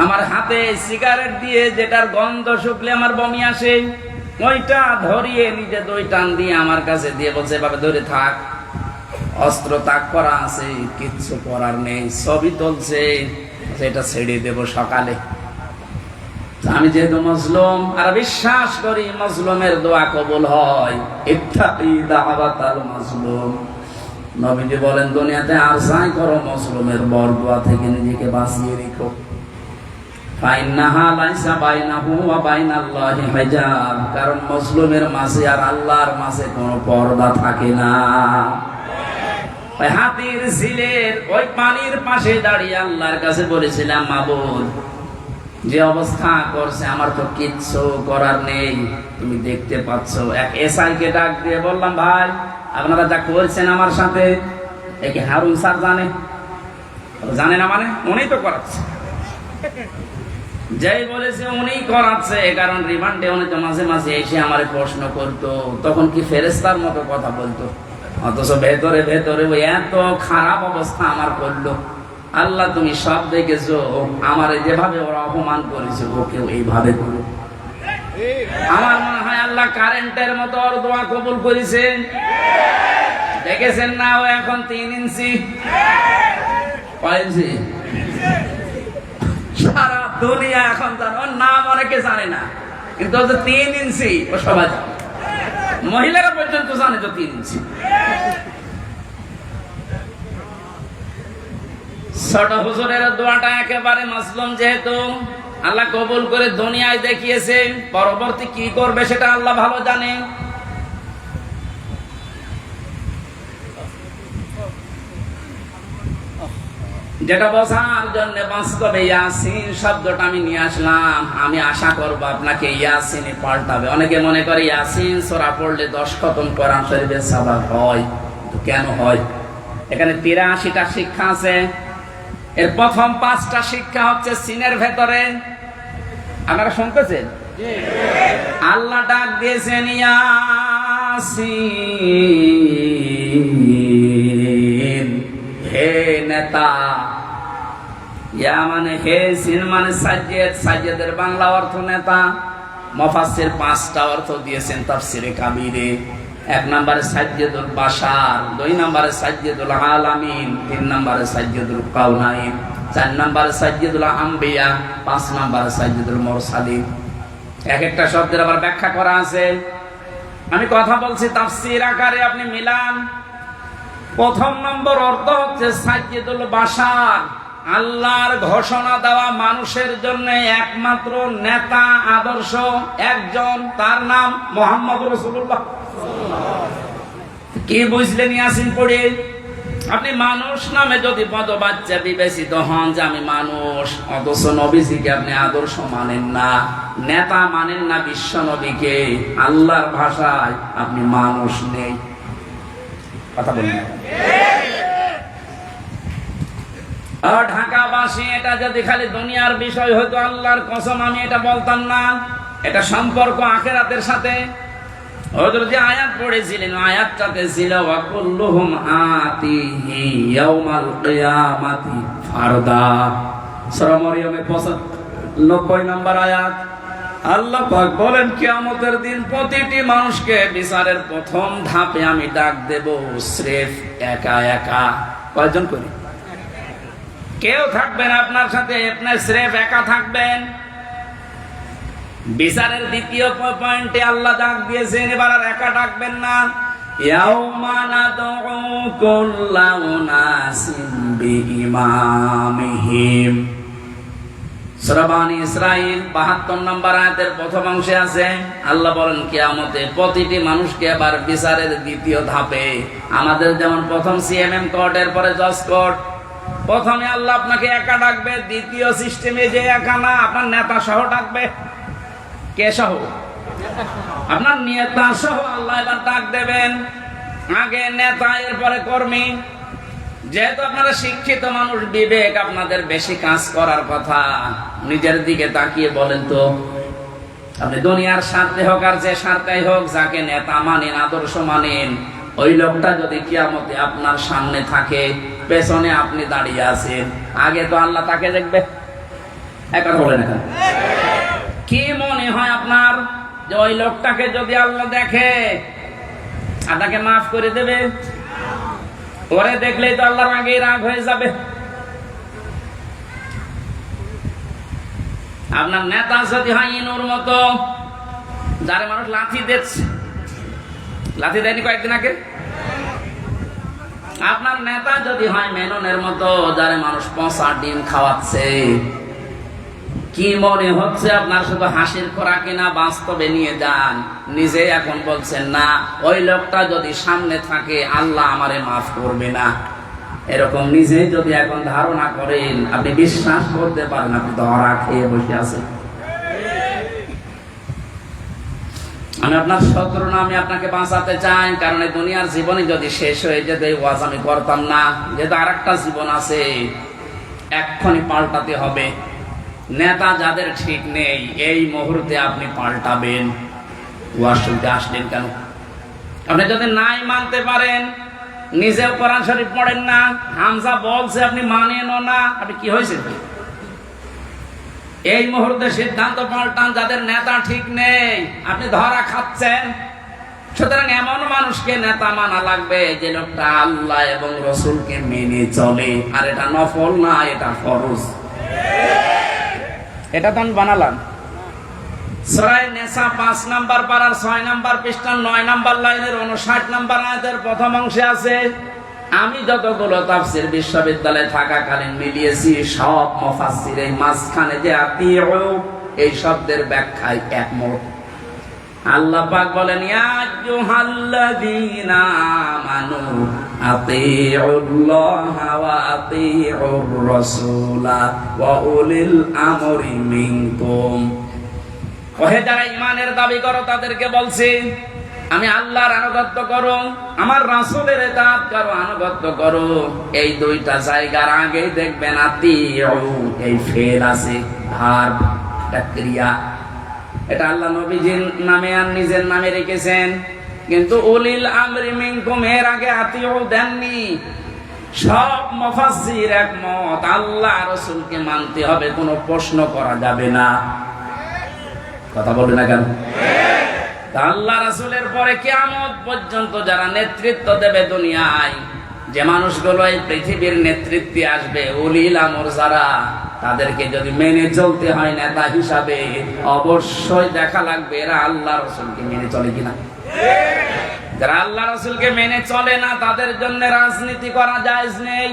আমার হাতে সিগারেট দিয়ে যেটার গন্ধ শুকলে আমার বমি আসে, ওইটা ধরিয়ে নিজে 2 টান দিয়ে আমার কাছে দিয়ে বলছে এভাবে ধরে থাক, অস্ত্র তাক করা আছে, কিচ্ছু করার নেই। ছবি তুলছে, এটা ছেড়ে দেব সকালে। আমি যেহেতু মজলুম আর বিশ্বাস করি মজলুমের দোয়া কবুল হয়, ইত্তাকি দাওয়াতাল মাজলুম। নবীজি বলেন দুনিয়াতে আর যাই করো মজলুমের বরদোয়া থেকে নিজেকে বাঁচিয়ে রেখো। ফাইন্নাহা লাইসা বাইনাহু ওয়া বাইনাল্লাহি হিজাব, কারণ মজলুমের মাঝে আর আল্লাহর মাঝে কোনো পর্দা থাকে না। ওই হাতির ঝিলের ওই পানির পাশে দাঁড়িয়ে আল্লাহর কাছে বলেছিলাম, মাবুদ যে অবস্থা করছে আমার তো কিচ্ছু করার নেই, তুমি দেখতে পাচ্ছ। এক এসআই কে ডাক দিয়ে বললাম, ভাই আপনারা যা করছেন আমার সাথে, একে হারুন স্যার জানে না? মানে উনি তো করাচ্ছে। যাই বলেছে উনি করাচ্ছে, কারণ রিমান্ডে উনি তো মাঝে মাঝে এসে আমার প্রশ্ন করতো, তখন কি ফেরেশতার মতো কথা বলতো, অথচ ভেতরে ভেতরে ওই এত খারাপ অবস্থা আমার করলো। আল্লাহ তুমি সব দেখেছো, আমার যেভাবে ওরা অপমান করেছে ওকেও এইভাবে করো। আমার মনে হয় আল্লাহ কারেন্টের মতো ওর দোয়া কবুল করেছেন। দেখেছেন না, ও এখন 3 ইঞ্চি। কয় ইঞ্চি? সারা দুনিয়া এখন জানো, ওর নাম অনেকে জানে না, কিন্তু ও যে 3 ইঞ্চি ও সবাই জানে, মহিলারা পর্যন্ত জানে তো 3 ইঞ্চি। ছোট হুজুরের দোয়াটা একেবারে মাসলুম, যেহেতু আল্লাহ কবুল করে দুনিয়ায় দেখিয়েছে, পরবর্তী কি করবে সেটা আল্লাহ ভালো জানে। যেটা বোঝার জন্য বাস্তবে ইয়াসিন শব্দটা আমি নিয়ে আসলাম। আমি আশা করব আপনাকে ইয়াসিনে পাল্টাবে। অনেকে মনে করে ইয়াসিন সূরা পড়লে 10 খতম কোরআন শরীফের সওয়াব হয়, তো কেন হয়? এখানে 83টা শিক্ষা আছে। এর প্রথম 5টা শিক্ষা হচ্ছে সিনের ভেতরে। আপনারা শুনতেছেন? আল্লাহ ডাক দিয়েছেন ইয়াসিন, হে নেতা। ইয়া মানে হে, সিন মানে সাজ্জেদ, সাজ্জেদের বাংলা অর্থ নেতা। মুফাসসির 5টা অর্থ দিয়েছেন তাফসিরে কাবীরে। 1 নম্বরে সাজ্জেদুল বাশার, 2 নম্বরে সাজ্জেদুল আলামিন, 3 নম্বরে সাজ্জেদুল কাউনাইন, 4 নম্বরে সাজ্জেদুল আম্বিয়া, 5 নম্বরে সাজ্জেদুল মুরসালিন। এক একটা শব্দের আবার ব্যাখ্যা করা আছে। আমি কথা বলছি তাফসীর আকারে, আপনি মিলান। প্রথম নম্বর অর্থ হচ্ছে সাইয়্যিদুল বাশার, আল্লাহর ঘোষণা দেওয়া মানুষের জন্য একমাত্র নেতা আদর্শ একজন, তার নাম মুহাম্মদ রাসূলুল্লাহ। কি বুঝলেন ইয়াসিন পড়ে? আপনি মানুষ নামে যদি পদবাচ্চা বিবেচিত হন যে আমি মানুষ, অথচ নবীজিকে আপনি আদর্শ মানেন না, নেতা মানেন না বিশ্ব নবীকে, আল্লাহর ভাষায় আপনি মানুষ নেই। কথা বলুন। আর ঢাকাবাসী, এটা যদি খালি দুনিয়ার বিষয় হয়তো আল্লাহর কসম আমি এটা বলতাম না, এটা সম্পর্ক আখিরাতের সাথে। হযরত যে আয়াত পড়েছিলেন আয়াতটাতে ছিল ওয়া কুল্লুহুম আতিহি ইয়াউমাল কিয়ামাতি ফারদা, সূরা মরিয়মের 95 নম্বর আয়াত। আল্লাহ পাক বলেন কিয়ামতের দিন প্রতিটি মানুষকে বিচারের প্রথম ধাপে আমি ডাক দেব স্রেফ একা একা। কয়জন করি? কেউ থাকবেন আপনার সাথে, আপনি স্রেফ একা থাকবেন। বিচারের দ্বিতীয় পয়েন্টে আল্লাহ ডাক দিয়েছেন এবার আর একা ডাকবেন না। ইয়াউমা নাদউ কুল্লা উনাসিন বিইমামিহিম, সূরা বনী ইসরাঈল 72 নম্বর আয়াতের প্রথম অংশে আছে। আল্লাহ বলেন কিয়ামতে প্রতিটি মানুষকে এবার বিচারের দ্বিতীয় ধাপে, আমাদের যেমন প্রথম সিএমএম কোর্ট, এরপরে জজ কোর্ট, প্রথমে আল্লাহ আপনাকে একা ডাকবে, দ্বিতীয় সিস্টেমে যে একা না, আপনার নেতা সহ ডাকবে। কে সহ? আপনার নেতা সহ আল্লাহ এবার ডাক দেবেন। আগে নেতা, এরপরে কর্মী। যেহেতু আপনারা শিক্ষিত মানুষ, বিবেক আপনাদের বেশি কাজ করার কথা, নিজের দিকে তাকিয়ে বলেন তো, আপনি দুনিয়ার স্বার্থে হোক আর যে স্বার্থেই হোক, যাকে নেতা মানেন, আদর্শ মানেন, ওই লোকটা যদি কিয়ামতে আপনার সামনে থাকে, পেছনে আপনি দাঁড়িয়ে আছেন, আগে তো আল্লাহ তাকে দেখবে। একটা বলেন এখন, কি মনে হয় আপনার যে ওই লোকটাকে যদি আল্লাহ দেখে আপনাকে মাফ করে দেবে? ওরে দেখলেই তো আল্লাহর আগেই রাগ হয়ে যাবে। আপনার নেতা যদি হয় ইনুর মতো, যারে মানুষ লাথি দিচ্ছে, লাথি দেয়নি কয়েকদিন আগে, আপনার নেতা যদি হয় মেননের মতো, যারে মানুষ পচা ডিম খাওয়াচ্ছে, কি মনে হচ্ছে আপনার শুধু হাসির খোরাক কিনা? বাস্তবে নিয়ে যান, নিজে এখন বলছেন না, ওই লোকটা যদি সামনে থাকে আল্লাহ আমারে মাফ করবে না, এরকম নিজে যদি এখন ধারণা করেন, আপনি বিশ্বাস করতে পারেন আপনি ধরা খেয়ে বসে আছেন। আমি আপনার শত্রু না, আমি আপনাকে বাঁচাতে চাই, কারণ এই দুনিয়ার জীবনে যদি শেষ হয়ে যেত এই ওয়াজ আমি করতাম না, যেহেতু আরেকটা জীবন আছে, এক্ষুনি পাল্টাতে হবে। নেতা যাদের ঠিক নেই, এই মুহূর্তে আপনি পাল্টাবেন। ওয়াজ শুনতে আসলেন কেন? আপনি যদি নাই মানতে পারেন, নিজেও কোরআন শরীফ পড়েন না, হামজা বলছে আপনি মানেনও না, আপনি কি হয়েছে? এই মুহূর্তে সিদ্ধান্ত পাল্টান। যাদের নেতা ঠিক নেই, আপনি ধরা খাচ্ছেন। সুতরাং এমন মানুষকে নেতা মানা লাগবে যে লোকটা আল্লাহ এবং রসুলকে মেনে চলে, আর এটা নফল না, এটা ফরজ। এটা তো আমি বানালাম। সূরা নিসা 5 নাম্বার পারার 6 নাম্বার পৃষ্ঠার 9 নাম্বার লাইনের 59 নাম্বার আয়াতের প্রথম অংশে আছে। আমি যতগুলো তাফসীর বিশ্ববিদ্যালয়ে থাকাকালীন মিলিয়েছি, সব মুফাসসির এই মাঝখানে যে আতিউ এই শব্দের ব্যাখ্যায় একমত। আল্লাহ পাক বলেন ইয়া আইয়ুহাল্লাযীনা আমানু আতিউল্লাহা ওয়া আতিউর রাসূলা ওয়া উলিল আমরি মিনকুম। ওহে যারা ঈমানের দাবি করো তাদেরকে বলছি, আমি আল্লাহর আনুগত্য করো, আমার রাসূলের ইতাআত করো, আনুগত্য করো। এই দুইটা জায়গার আগে দেখবেন আতিউ এই ফেল আছে, ভার্ব, এটা ক্রিয়া। এটা আল্লাহ নবীজির নামে আর নিজের নামে রেখেছেন, কিন্তু উলিল আমরি মিনকুম এর আগে আতিউ দেননি। সব মুফাসসির একমত, আল্লাহ রাসূলকে মানতে হবে, কোনো প্রশ্ন করা যাবে না। কথা বলবে না কেন? আল্লাহ রাসূলের পরে কিয়ামত পর্যন্ত যারা নেতৃত্ব দেবে দুনিয়ায়, যে মানুষগুলো এই পৃথিবীর নেতৃত্বে আসবে, উলিল আমর যারা, তাদেরকে যদি মেনে চলতে হয় নেতা হিসাবে, অবশ্যই দেখা লাগবে এরা আল্লাহ রাসূলকে মেনে চলে কিনা। যারা আল্লাহ রাসূলকে মেনে চলে না তাদের জন্য রাজনীতি করা জায়েজ নেই।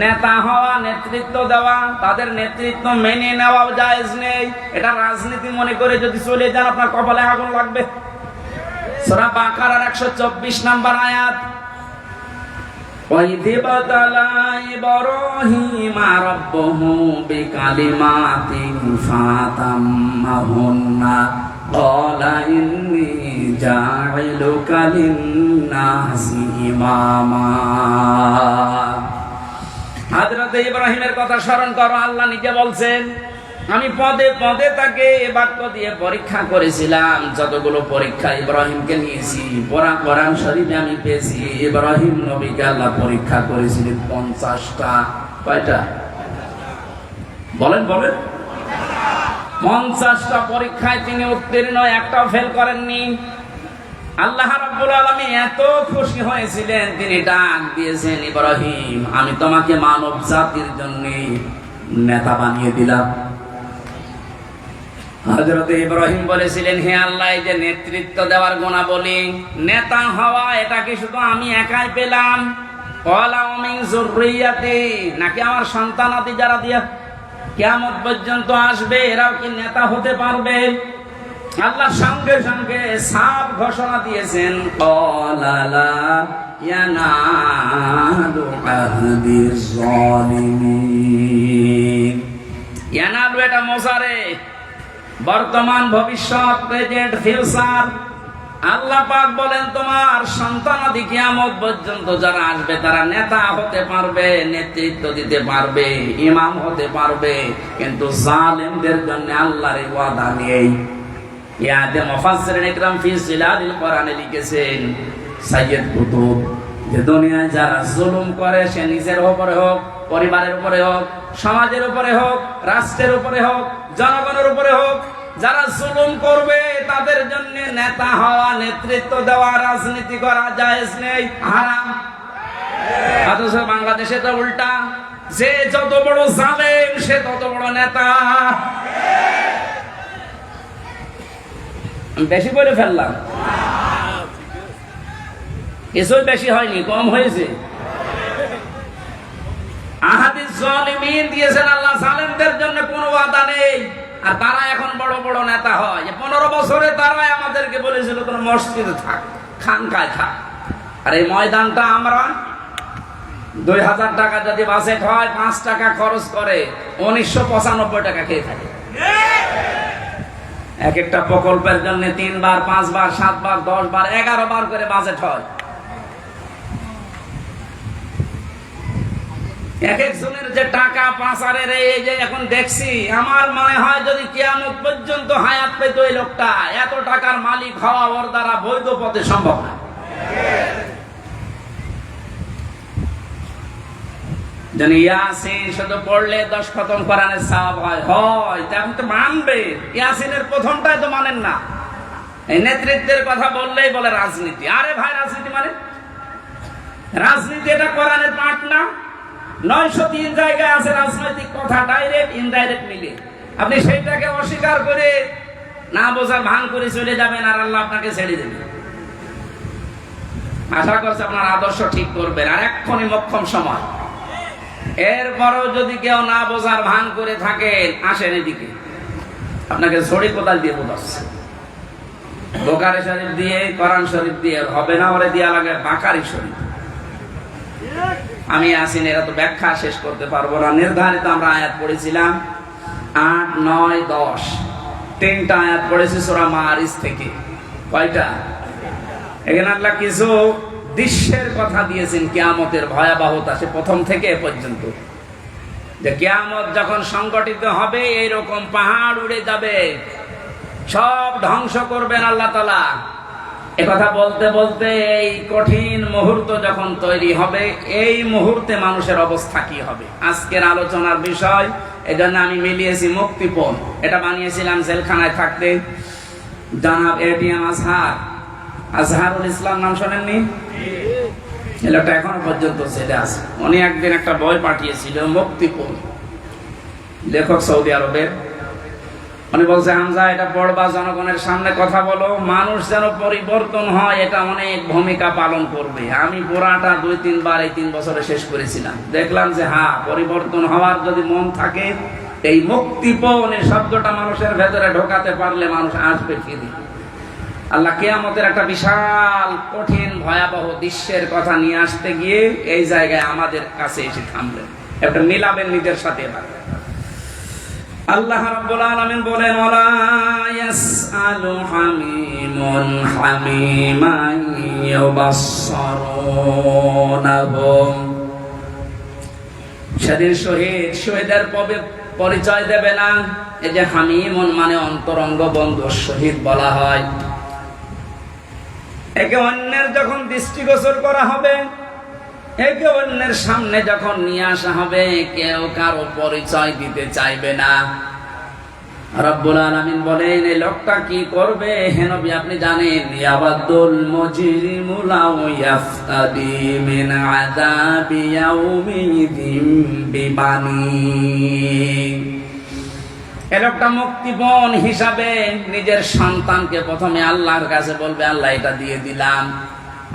নেতা হওয়া, নেতৃত্ব দেওয়া, তাদের নেতৃত্ব মেনে নেওয়া জায়েজ নেই। এটা রাজনীতি মনে করে যদি চলে যান আপনার কপালে আগুন লাগবে। সূরা বাকারার 124 নম্বর আয়াত, وَإِذِ ابْتَلَى إِبْرَاهِيمَ رَبُّهُ بِكَلِمَاتٍ فَأَتَمَّهُنَّ قَالَ إِنِّي جَاعِلُكَ لِلنَّاسِ إِمَامًا। হযরত ইব্রাহিমের কথা স্মরণ করো। আল্লাহ নিজে বলছেন, আমি পদে পদে তাকে বাক্য দিয়ে পরীক্ষা করেছিলাম। যতগুলো পরীক্ষা ইব্রাহিমকে নিয়েছি পুরা কোরআন শরীফে আমি পেয়েছি। ইব্রাহিম নবীকে আল্লাহ পরীক্ষা করেছিলেন 50টা। কয়টা বলেন বলেন? 50টা পরীক্ষায় তিনি উত্তীর্ণ, একটাও ফেল করেননি। আল্লাহ রাব্বুল আলামিন এত খুশি হয়েছিলেন, তিনি ডাক দিয়েছেন, ইব্রাহিম আমি তোমাকে মানব জাতির জন্য নেতা বানিয়ে দিলাম। হযরত ইব্রাহিম বলেছিলেন, হে আল্লাহ, এই যে নেতৃত্ব দেওয়ার গুণাবলী, নেতা হওয়া, এটা কি শুধু আমি একাই পেলাম? ক্বালা ওয়া মিন যুররিয়াতি, নাকি আমার সন্তানাদি যারা দিয়া কিয়ামত পর্যন্ত আসবে এরাও কি নেতা হতে পারবে? আল্লাহ সঙ্গে সঙ্গে সাফ ঘোষণা দিয়েছেন, ক্বালা লা ইয়ানালু আহদিজ যালিমিন। ইয়ানালু এটা মোজারে, বর্তমান, ভবিষ্যৎ, প্রেজেন্ট, ফিউচার। আল্লাহ পাক বলেন তোমার সন্তানাদি কিয়ামত পর্যন্ত যারা আসবে তারা নেতা হতে পারবে, নেতৃত্ব দিতে পারবে, ইমাম হতে পারবে, কিন্তু জালেমদের জন্য আল্লাহর ওয়াদা নেই। ইয়াতে মুফাসসিরিন ইকরাম ফি সিলালিল কোরআনে লিখেছেন সাইয়্যিদ কুতুব, যে দুনিয়ায় যারা জুলুম করে, সে নিজের উপরে হোক, পরিবারের উপরে হোক, সমাজের উপরে হোক, রাষ্ট্রের উপরে হোক, জনগণের উপরে হোক, যারা জুলুম করবে তাদের জন্য নেতা হওয়া, নেতৃত্ব দেওয়া, রাজনীতি করা জায়েজ নেই, হারাম। অথচ বাংলাদেশে তো উল্টা, যে যত বড় জালেম সে তত বড় নেতা। বেশি বলে ফেললাম? কিছুই বেশি হয়নি, কম হয়েছে। আহাদিস জালিমিন দিয়েছেন আল্লাহ, জালেমদের জন্য কোনো ওয়াদা নেই। আর তারা এখন বড় বড় নেতা হয়। 15 বছরে তারাই আমাদেরকে বলেছিল তোমরা মসজিদে থাক, খানকায় থাক। আর এই ময়দানটা আমরা 2000 টাকা যদি বাজেট হয়, 5 টাকা খরচ করে 1995 টাকা খেয়ে থাকে। এক একটা প্রকল্পের জন্য 3 বার, 5 বার, 7 বার, 10 বার, 11 বার করে বাজেট হয়। এক একজনের যে টাকা পাচারের, এই যে এখন দেখছি, আমার মনে হয় যদি কিয়ামত পর্যন্ত হায়াত পেত এই লোকটা, এত টাকার মালিক হওয়া ওর দ্বারা বৈধ পথে সম্ভব না। যেন ইয়াসিন শুধু পড়লে 10 খতম কোরআনের সওয়াব হয়, তা আপনি তো মানবে। ইয়াসিনের প্রথমটাই তো মানেন না। এই নেতৃত্বের কথা বললেই বলে রাজনীতি। আরে ভাই, রাজনীতি মানে রাজনীতি এটা কোরআনের পাঠ না। 903 জায়গায় আছে রাজনৈতিক কথা, ডাইরেক্ট ইনডাইরেক্ট মিলে। আপনি সেইটাকে অস্বীকার করে না বোঝার ভান করে চলে যাবেন, আর আল্লাহ আপনাকে ছেড়ে দেবেন। আশা করছি আপনার আদর্শ ঠিক করবেন। আর এক্ষুনি মোক্ষম সময়। এরপরও যদি কেউ না বোঝার ভান করে থাকেন, আসেন এদিকে, আপনাকে ছড়ি কোদাল দিয়ে বোঝাচ্ছে। বুখারী শরীফ দিয়ে, কোরআন শরীফ দিয়ে হবে না, ওরে দিয়া লাগে বাকারি শরীফ। আমি আসিন, এরা তো ব্যাখ্যা শেষ করতে পারবো না। নির্ধারিত আমরা আয়াত পড়েছিলাম 8, 9, 10, 3টা আয়াত পড়েছি সূরা মাআরিজ থেকে। কয়টা? এখানে আল্লাহ কিছু দৃশ্যের কথা দিয়েছেন, কিয়ামতের ভয়াবহতা, সে প্রথম থেকে এ পর্যন্ত। যে কিয়ামত যখন সংগঠিত হবে, এইরকম পাহাড় উড়ে যাবে, সব ধ্বংস করবেন আল্লাহ তাআলা। একথা বলতে বলতে এই কঠিন মুহূর্ত যখন তৈরি হবে, এই মুহূর্তে মানুষের অবস্থা কি হবে, আজকের আলোচনার বিষয়। এজন্য আমি মিলিয়েছি মুক্তিপণ। এটা বানিয়েছিলাম জেলখানায় থাকতে। জনাব এটিএম আজহারুল ইসলাম, নাম শোনেননি? এই লোকটা এখনো পর্যন্ত জেলে আছে। উনি একদিন একটা বই পাঠিয়েছিল, মুক্তিপণ, লেখক সৌদি আরবের। উনি বলছে, হামজা এটা পড়বা, জনগণের সামনে কথা বলো, মানুষ যেন পরিবর্তন হয়, এটা অনেক ভূমিকা পালন করবে। আমি পুরাটা 2-3 বার এই 3 বছরে শেষ করেছিলাম। দেখলাম যে হ্যাঁ, পরিবর্তন হওয়ার যদি মন থাকে, এই মুক্তিপণ এই শব্দটা মানুষের ভেতরে ঢোকাতে পারলে মানুষ আসবে ফিরে। আল্লাহ কিয়ামতের একটা বিশাল কঠিন ভয়াবহ দৃশ্যের কথা নিয়ে আসতে গিয়ে এই জায়গায় আমাদের কাছে এসে থামলেন। একটা মিলাবেন নিজের সাথে। এবার আল্লাহ রাব্বুল আলামিন বলেন, ওয়ালা ইয়াসআলু হামিমুন হামিমান ইউবাসসারুনাহুম। সেদিন শহীদের পরিচয় দেবে না। এই যে হামিমুন মানে অন্তরঙ্গ বন্ধু, শহীদ বলা হয়। একে অন্যের যখন দৃষ্টিগোচর করা হবে, একে অন্যের সামনে যখন নিয়ে আসা হবে, কেউ কারো পরিচয় দিতে চাইবে না। রব্বুল আলামিন বলেন, এই লোকটা কি করবে? হে নবী আপনি জানেন, ইয়াবাদুল মুজরিমু লাউ ইয়াফতাদি মিন আযাবি ইয়াউমিদিন বিবানি। এই লোকটা মুক্তিপণ হিসাবে নিজের সন্তানকে প্রথমে আল্লাহর কাছে বলবে, আল্লাহ এটা দিয়ে দিলাম,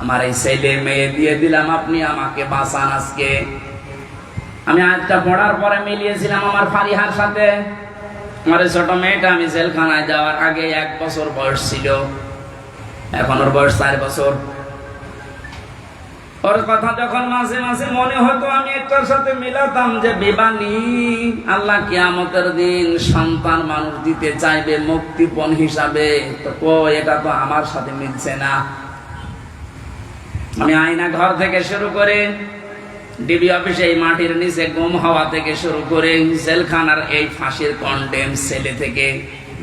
আমার এই ছেলে মেয়ে দিয়ে দিলাম, আপনি আমাকে বাঁচান আজকে। আমি আজটা পড়ার পরে মিলিয়েছিলাম আমার ফারিহার সাথে। আমার ছোট মেয়েটা আমি জেলখানায় যাওয়ার আগে 1 বছর বয়স ছিল, এখন ওর বয়স 4 বছর। ওর কথা যখন মাঝে মাঝে মনে হতো, আমি একটার সাথে মিলাতাম যে বিবানি, আল্লাহ কিয়ামতের দিন সন্তান মানুষ দিতে চাইবে মুক্তিপণ হিসাবে। তো এটা তো আমার সাথে মিলছে না। আমি আয়না ঘর থেকে শুরু করে ডিবি অফিসে এই মাটির নিচে গুম হওয়া থেকে শুরু করে জেলখানার এই ফাঁসির কন্ডেম সেলে থেকে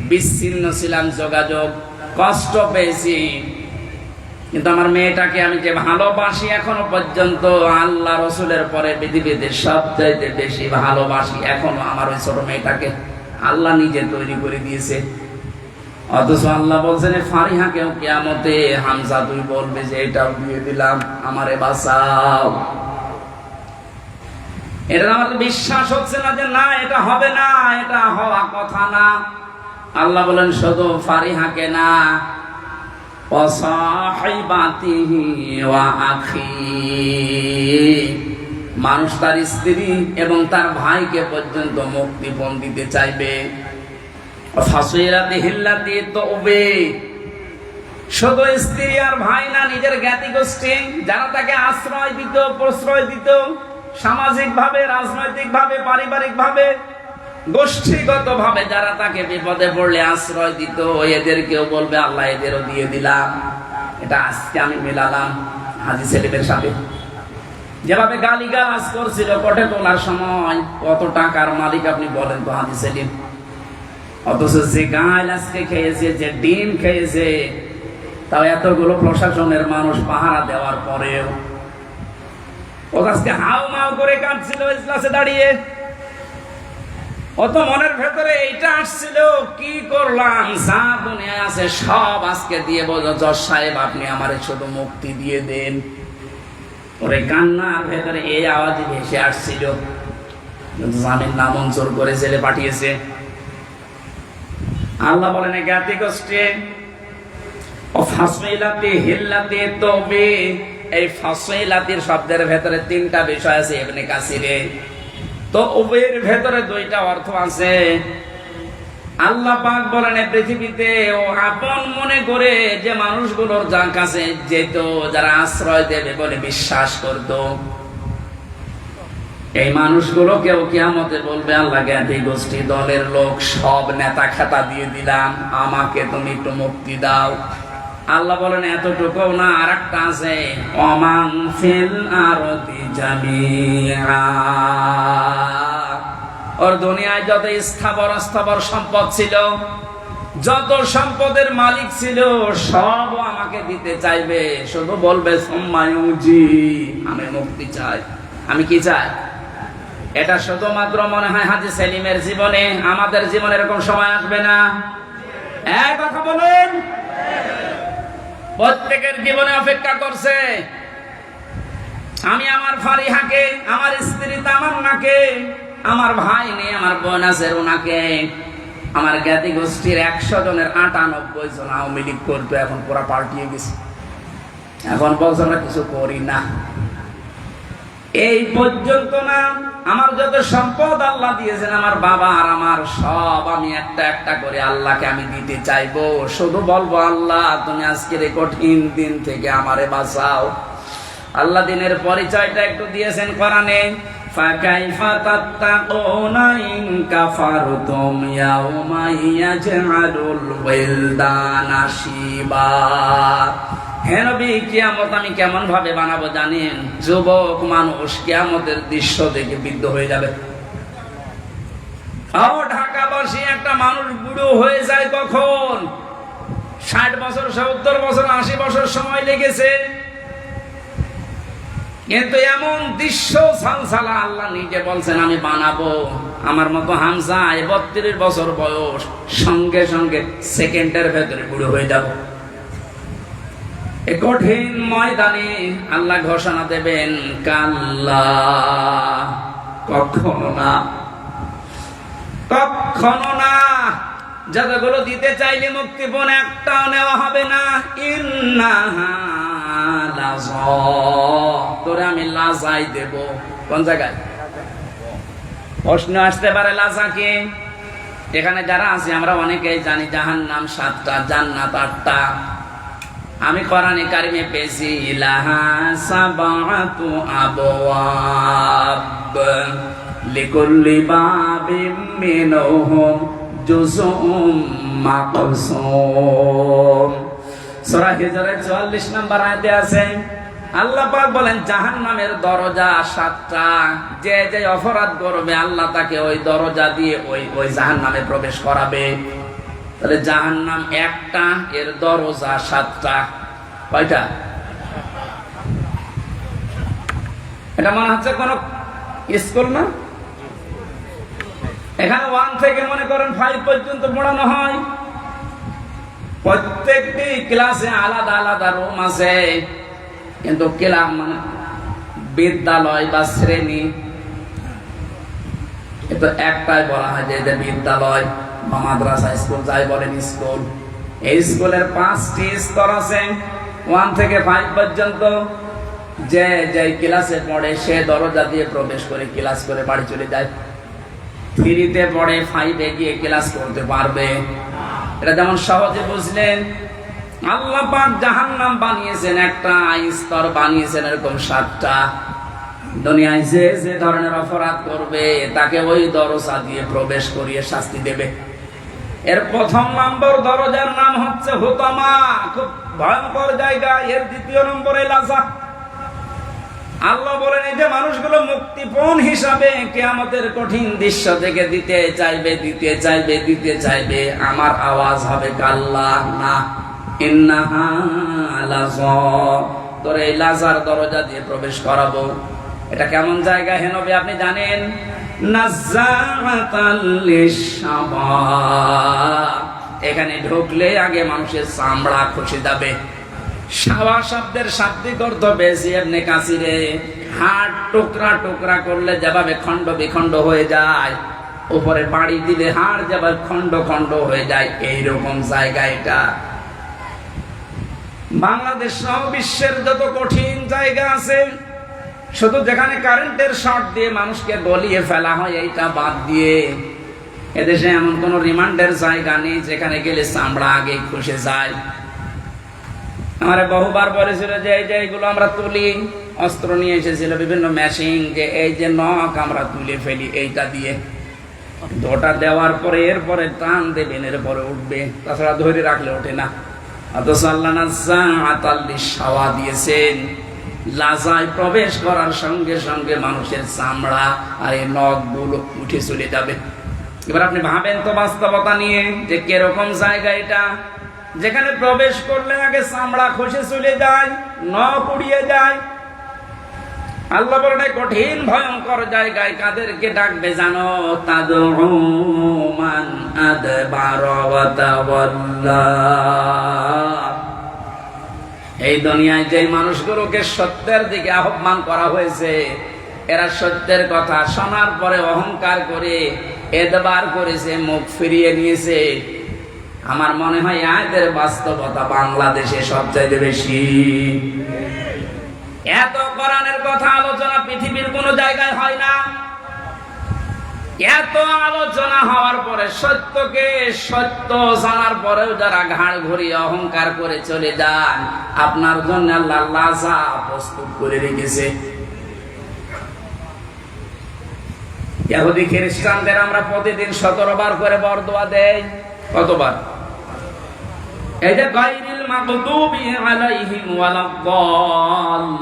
বিচ্ছিন্ন ছিলাম, যোগাযোগ কষ্ট পেয়েছি। কিন্তু আমার মেয়েটাকে আমি যে ভালোবাসি এখনো পর্যন্ত, আল্লাহ রসুলের পরে পৃথিবীতে সবচাইতে বেশি ভালোবাসি এখনো আমার ওই ছোট মেয়েটাকে। আল্লাহ নিজে তৈরি করে দিয়েছে। অথচ আল্লাহ বলছেন, ফারিহাকেও কিয়ামতে হামজা তুই বলবে যে এটাও দিয়ে দিলাম, আমারে বাঁচাও। এটা আমার বিশ্বাস হচ্ছে না যে না, এটা হবে না, এটা হওয়া কথা না। আল্লাহ বলেন, শুধু ফারিহাকে না, ওয়াসাহিবাতিহি ওয়া আখি, মানুষ তার স্ত্রী এবং তার ভাইকে পর্যন্ত মুক্তিপণ দিতে চাইবে। শুধু স্ত্রী আর ভাই না, নিজের জ্ঞাতি গোষ্ঠী যারা তাকে আশ্রয় দিত, প্রশ্রয় দিত, সামাজিক ভাবে, রাজনৈতিক ভাবে, পারিবারিক ভাবে, গোষ্ঠীগত ভাবে যারা তাকে বিপদে পড়লে আশ্রয় দিত, এদেরকেও বলবে আল্লাহ এদেরও দিয়ে দিলাম। এটা আজকে আমি মেলালাম হাজী সেলিমের সাথে। যেভাবে গালিগালাজ করছিল কোর্টে তোলার সময়, কত টাকার মালিক আপনি বলেন তো হাজী সেলিম। অথচ যে গাল আজকে খেয়েছে, যে ডিম খেয়েছে, তাও এতগুলো প্রশাসনের মানুষ পাহারা দেওয়ার পরেও ও আজকে হাউ মাউ করে কাঁদছিল ইজলাসে দাঁড়িয়ে। অত মনের ভেতরে এইটা আসছিল, কি করলাম, যা দুনিয়ায় আছে সব আজকে দিয়ে বলো, জজ সাহেব আপনি আমারে শুধু মুক্তি দিয়ে দেন। ওরে কান্নার ভেতরে এই আওয়াজই ভেসে আসছিল। জামিন নামঞ্জুর করে জেলে পাঠিয়েছে। আল্লাহ বলেন, জ্ঞাতি গোষ্ঠী ও ফাসইলাতি হিল্লাতি তবে, এই ফাসইলাতির শব্দের ভেতরে 3টা বিষয় আছে ইবনে কাসিরে। তো উভয়ের ভেতরে 2টা অর্থ আছে। আল্লাহ পাক বলেন, পৃথিবীতে ও আপন মনে করে যে মানুষগুলোর যার কাছে যেত, যারা আশ্রয় দেবে বলে বিশ্বাস করত, এই মানুষগুলোকেও কিয়ামতে বলবে আল্লাহ জ্ঞাতি গোষ্ঠী দলের লোক সব নেতা খেতা দিয়ে দিলাম, আমাকে তুমি একটু মুক্তি দাও। আল্লাহ বলেন, এতটুকু না, আরেকটা আছে, ওমান ফিল আরদি জামিআ, ওর দুনিয়ায় যত স্থাবর সম্পদ ছিল, যত সম্পদের মালিক ছিল, সব আমাকে দিতে চাইবে। শুধু বলবে সুম্মায়ুজি, আমি মুক্তি চাই। আমি কি চাই? এটা শুধুমাত্র মনে হয় হাজী সেলিমের জীবনে, আমাদের জীবনে এরকম সময় আসবে না। এক কথা বলেন, প্রত্যেকের জীবনে অপেক্ষা করছে। আমি আমার ফারিহাকে, আমার স্ত্রী তামান্নাকে, আমার ভাই নেই, আমার বোন আছে রুনাকে, আমার জ্ঞাতি গোষ্ঠীর 100 জনের 98 জন আওয়ামী লীগ করতো, এখন পুরা পাল্টিয়ে গেছে। এখন বলছে আমরা কিছু করি না। এই পর্যন্ত না, আমার যত সম্পদ আল্লাহ দিয়েছেন, আমার বাবা আর আমার সব, আমি একটা একটা করে আল্লাহকে আমি দিতে চাইবো। শুধু বলবো, আল্লাহ তুমি আজকের এই কঠিন দিন থেকে আমারে বাঁচাও। আল্লাহ দিনের পরিচয়টা একটু দিয়েছেন কোরআনে, ফাকাইফা তাত্তাকুনা ইন কাফারতুম ইয়াওমা ইয়াজআলুল ওয়ালদানা শিবা। হে নবী, কিয়ামত আমি কেমন ভাবে বানাবো জানেন? যুবক মানুষ কিয়ামতের দৃশ্য দেখে বিদ্ধ হয়ে যাবে। ঢাকাবাসী একটা মানুষ বুড়ো হয়ে যায় কখন? 60 বছর, 70 বছর, 80 বছর সময় লেগেছে, কিন্তু এমন দৃশ্য সালসালা আল্লাহ নিজে বলছেন আমি বানাবো। আমার মতো হামজা 32 বছর বয়স, সঙ্গে সঙ্গে সেকেন্ডের ভেতরে বুড়ো হয়ে যাব। এই কঠিন ময়দানে আল্লাহ ঘোষণা দেবেন, কাল্লা, কখনো না, কখনো না। যতগুলো দিতে চাইলে মুক্তিপণ একটাও নেওয়া হবে না। ইন্নাহা লাযা, তোরে আমি লাজাই দেব। কোন জায়গায়? প্রশ্ন আসতে পারে, লাজা কি? এখানে যারা আছে আমরা অনেকেই জানি জাহান্নাম 7টা, জান্নাত 8টা। আমি কোরআনে কারিমে পেয়েছি, লাহা সাবাতু আবওয়াব লিকুল্লি বাবিম মিনহুম জুজুম মাকসুম। সূরা হিজরের 44 নম্বর আয়াতে আছে, আল্লাহ পাক বলেন জাহান্নামের দরজা 7টা। যে যে অপরাধ করবে আল্লাহ তাকে ওই দরজা দিয়ে ওই জাহান্নামে প্রবেশ করাবে। তাহলে জাহান্নাম একটা, এর দরজা 7টা। কয়টা? এটা মনে হচ্ছে কোন স্কুল না? এখানে 1 থেকে মনে করেন 5 পর্যন্ত পড়ানো হয়। প্রত্যেকটি ক্লাসে আলাদা আলাদা রুম আছে, কিন্তু ক্লাস মানে বিদ্যালয় বা শ্রেণী এটা একটাই বলা হয় যে এটা বিদ্যালয় বা মাদ্রাসা, স্কুল যাই বলেন স্কুল। এই স্কুলের 5টি স্তর আছে, 1 থেকে 5 পর্যন্ত। যে যে ক্লাসে পড়ে সে দরজা দিয়ে প্রবেশ করে ক্লাস করে বাড়ি চলে যায়। 3-তে পড়ে 5-এ গিয়ে ক্লাস করতে পারবে। এটা যেমন সহজে বুঝলেন, আল্লাহ পাক জাহান্নাম বানিয়েছেন একটা, স্তর বানিয়েছেন এরকম 7টা। দুনিয়ায় যে যে ধরনের অপরাধ করবে তাকে ওই দরজা দিয়ে প্রবেশ করিয়ে শাস্তি দেবে। এর 1 নম্বর দরজার নাম হচ্ছে হুতামা, খুব ভয়ঙ্কর জায়গা। এর 2য় নম্বরে লাজা। আল্লাহ বলেন এই যে মানুষগুলো মুক্তিপণ হিসাবে কিয়ামতের কঠিন দৃশ্য থেকে দিতে চাইবে, দিতে চাইবে, দিতে চাইবে, আমার আওয়াজ হবে কাল্লা, না, ইন্নাহা লাযা, তোর এই লাজার দরজা দিয়ে প্রবেশ করাবো। এটা কেমন জায়গা হে নবী আপনি জানেন? নাযাআতাল লিশাবা। এখানে ঢুকলে আগে মানুষের চামড়া খসে যাবে। শাওয়া শব্দের শাব্দিক অর্থ বেশি ইবনে কাসিরে, হাড় টুকরা টুকরা করলে যেভাবে খণ্ড বিখণ্ড হয়ে যায়, উপরে বাড়ি দিলে হাড় যেভাবে খণ্ড খণ্ড হয়ে যায়, এইরকম জায়গা এটা। বাংলাদেশ সহ বিশ্বের যত কঠিন জায়গা আছে, শুধু যেখানে কারেন্টের শর্ট দিয়ে মানুষকে গলিয়ে ফেলা হয় এইটা বাদ দিয়ে, এদেশে এমন কোন রিমান্ডের জায়গা নেই যেখানে গেলে চামড়া আগে খসে যায়। আমারে বহুবার বলেছিল যে এই যে এইগুলো আমরা তুলি, অস্ত্র নিয়ে এসেছিল বিভিন্ন মেশিন, যে এই যে নখ আমরা তুলে ফেলি এইটা দিয়ে। ওটা দেওয়ার পরে এরপরে টান দেবেন, এরপরে উঠবে, তাছাড়া ধরে রাখলে ওঠে না। অথচ আল্লাহ নাযাআতাল লিশাওয়া দিয়েছেন, লাজায় প্রবেশ করার সঙ্গে সঙ্গে মানুষের চামড়া আর এই নখগুলো উঠে চলে যাবে। এবার আপনি ভাবেন তো বাস্তবতা নিয়ে যে কিরকম জায়গা এটা, যেখানে প্রবেশ করলে আগে চামড়া খসে চলে যায়, নখ উড়িয়ে যায়। আল্লাহ বলেন কঠিন ভয়ঙ্কর জায়গায় কাদেরকে ডাকবে জানো? তাদউ মান আদবারা ওয়া তাওয়াল্লা। এই দুনিয়ায় যে মানুষগুলোকে সত্যের দিকে আহ্বান করা হয়েছে, এরা সত্যের কথা শোনার পরে অহংকার করে এতবার করেছে, মুখ ফিরিয়ে নিয়েছে। আমার মনে হয় আয়াতের বাস্তবতা বাংলাদেশে সবচাইতে বেশি। এত কোরআনের কথা আলোচনা পৃথিবীর কোন জায়গায় হয় না। এত আলোচনা হওয়ার পরে, সত্যকে সত্য জানার পরেও যারা ঘাড় ঘুরিয়ে অহংকার করে চলে যান, আপনার জন্য আল্লাহ লাজা প্রস্তুত করে রেখেছে। ইহুদি খ্রিস্টানদের আমরা প্রতিদিন 17 বার করে বরদোয়া দেই। কতবার? এই যে গায়রিল মাগদুবি আলাইহিম ওয়ালাদ-দাল্লিন,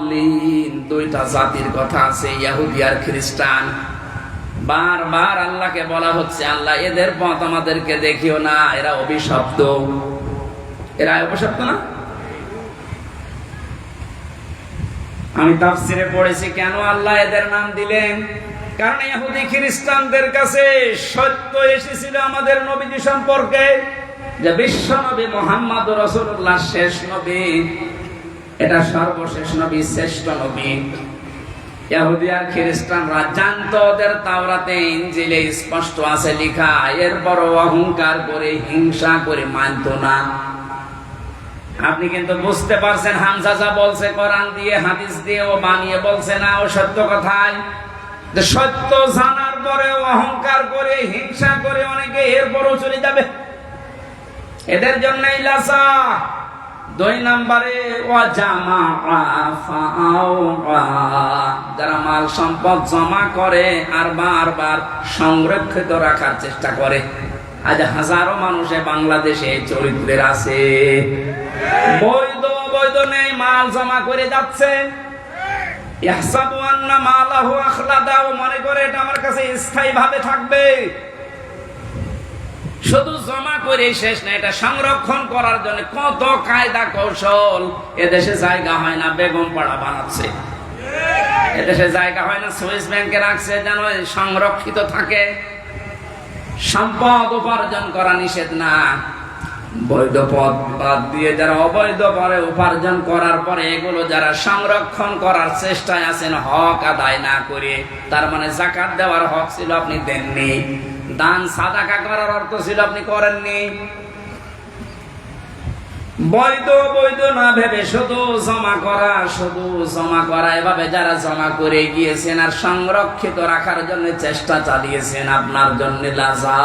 দুইটা জাতির কথা আছে, ইহুদি আর খ্রিস্টান। বারবার আল্লাহকে বলা হচ্ছে, আল্লাহ এদের পথ আমাদেরকে দেখিও না, এরা অভিশপ্ত। এরা অভিশপ্ত না? আমি তাফসিরে পড়েছি কেন আল্লাহ এদের নাম দিলেন। কারণ ইহুদি খ্রিস্টানদের কাছে সত্য এসেছিল আমাদের নবীজি সম্পর্কে, যে বিশ্ব নবী মুহাম্মদ রাসূলুল্লাহ শেষ নবী, এটা সর্বশেষ নবী, শ্রেষ্ঠ নবী। ইহুদি আর খ্রিস্টানরা জানতো ওদের তাওরাতে ইনজিলে স্পষ্ট আছে লেখা, এরপরও অহংকার করে হিংসা করে মানত না। আপনি কিন্তু বুঝতে পারছেন হামজা যা বলছে কোরআন দিয়ে হাদিস দিয়ে ও বানিয়ে বলছে না, ও সত্য কথাই। যে সত্য জানার পরে অহংকার করে হিংসা করে অনেকে এরপরও চলে যাবে, এদের জন্যই লাসা। 2 নম্বরে যারা মাল সম্পদ জমা করে আর বারবার সংরক্ষিত রাখার চেষ্টা করে। আজ হাজারো মানুষে বাংলাদেশে চরিত্রের আছে, বৈধ অবৈধ নেই, মাল জমা করে যাচ্ছে। ইয়াহসাবু আন্না মালাহু আখলাদাহু, মনে করে এটা আমার কাছে স্থায়ী ভাবে থাকবে। শুধু জমা করে শেষ না, এটা সংরক্ষণ করার জন্য কত কায়দা কৌশল। এদেশে জায়গা হয় না, বেগম পাড়া বানাচ্ছে। এদেশে জায়গা হয় না, সুইস ব্যাংকে রাখছে যেন সংরক্ষিত থাকে। সম্পদ উপার্জন করা নিষেধ না, বৈধ পথ বাদ দিয়ে যারা অবৈধ পরে উপার্জন করার পরে এগুলো যারা সংরক্ষণ করার চেষ্টায় আছেন হক আদায় না করে, তার মানে যাকাত দেওয়ার হক ছিল আপনি দেননি, দান সাদাকা করার অর্থ ছিল আপনি করেননি। বৈধ বৈধ না ভেবে শুধু জমা করা, এভাবে যারা জমা করে গিয়েছেন আর সংরক্ষিত রাখার জন্য চেষ্টা চালিয়েছেন, আপনার জন্য লাজা।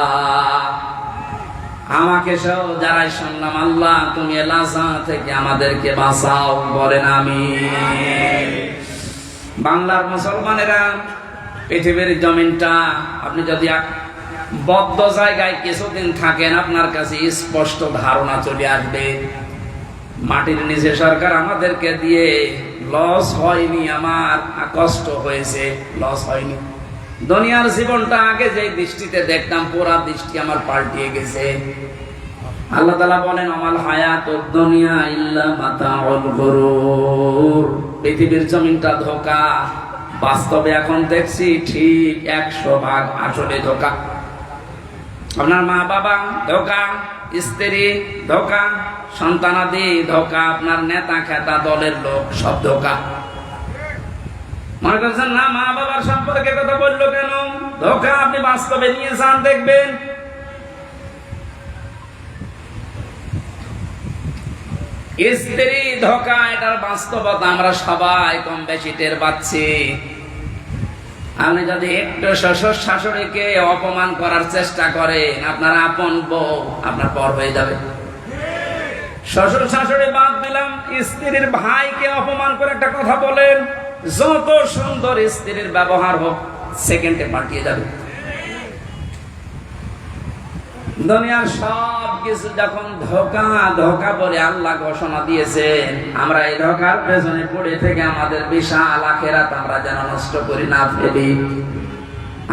আমাকে সহ যারাই শুনলাম, আল্লাহ তুমি লাজা থেকে আমাদেরকে বাঁচাও, বলেন আমিন। বাংলার মুসলমানেরা, পৃথিবীর জমিনটা আপনি যদি বদ্ধ জায়গায় কিছুদিন থাকেন, আপনার কাছে স্পষ্ট ধারণা চলে আসবে মাটির নিচে সরকার আমাদেরকে দিয়ে লস হয়নি, আমার কষ্ট হয়েছে, লস হয়নি। দুনিয়ার জীবনটা আগে যে দৃষ্টিতে দেখতাম, পুরা দৃষ্টি আমার পাল্টিয়ে গেছে। আল্লাহ তাআলা বলেন, আমাল হায়াতুদ দুনিয়া ইল্লা মাতাউল গুরুর, পৃথিবীর জমিনটা ধোঁকা। বাস্তবে এখন দেখছি ঠিক 100% আসলে ধোঁকা। আপনার মা বাবা ধোঁকা, স্ত্রী ধোঁকা, সন্তানাদি ধোঁকা, আপনার নেতা খেতা দলের লোক সব ধোঁকা। মনে করছেন না মা বাবার সম্পর্কে কথা বললো কেন? ধোঁকা। আপনি বাস্তবে নিয়ে যান, দেখবেন। স্ত্রী ধোঁকা, এটার বাস্তবতা আমরা সবাই কম বেশি টের পাচ্ছি। আপনি যদি একটু শ্বশুর শাশুড়িকে অপমান করার চেষ্টা করেন, আপনার আপন বউ আপনার পর হয়ে যাবে। শ্বশুর শাশুড়ি বাদ দিলাম, স্ত্রীর ভাইকে অপমান করে একটা কথা বলেন, যত সুন্দর স্ত্রীর ব্যবহার হোক, সেকেন্ডে পাঠিয়ে যাবে। দুনিয়ার সব কিছু যখন ধোঁকা বলে আল্লাহ ঘোষণা দিয়েছেন, আমরা এই ধোঁকার পেছনে পড়ে থেকে আমাদের বিশাল আখিরাত আমরা যেন নষ্ট করি না ফেলি।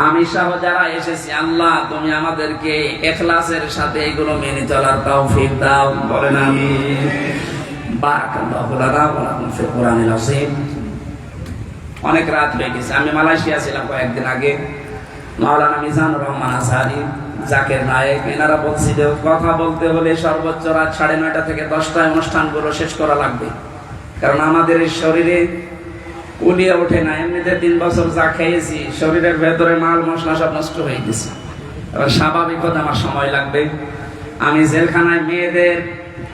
আমি সহ যারা এসেছি, আল্লাহ তুমি আমাদেরকে ইখলাসের সাথে এগুলো মেনে চলার তৌফিক দাও, বলেন আমিন। বারাকাল্লাহু লানা ওয়া লাকুম ফিল কুরআনিল আযীম। অনেক রাত হয়ে গেছে। আমি মালয়েশিয়া ছিলাম কয়েকদিন আগে। মাওলানা মিজানুর রহমান আসারি, জাকের নায়েক, এনারা বলছিল কথা বলতে হলে সর্বোচ্চ রাত 9:30 থেকে 10টায় অনুষ্ঠানগুলো শেষ করা লাগবে, কারণ আমাদের এই শরীরে উলিয়ে ওঠে না। এমনিতে 3 বছর যা খেয়েছি, শরীরের ভেতরে মাল মশলা সব নষ্ট হয়ে গেছে। এবার স্বাভাবিক কথা আমার সময় লাগবে। আমি জেলখানায় মেয়েদের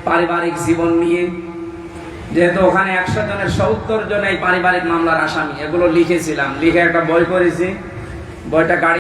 পারিবারিক জীবন নিয়ে, যেহেতু ওখানে 100 জনের 70 জন এই পারিবারিক মামলার আসামি, এগুলো লিখেছিলাম, লিখে একটা বই করেছি। বইটা গাড়ি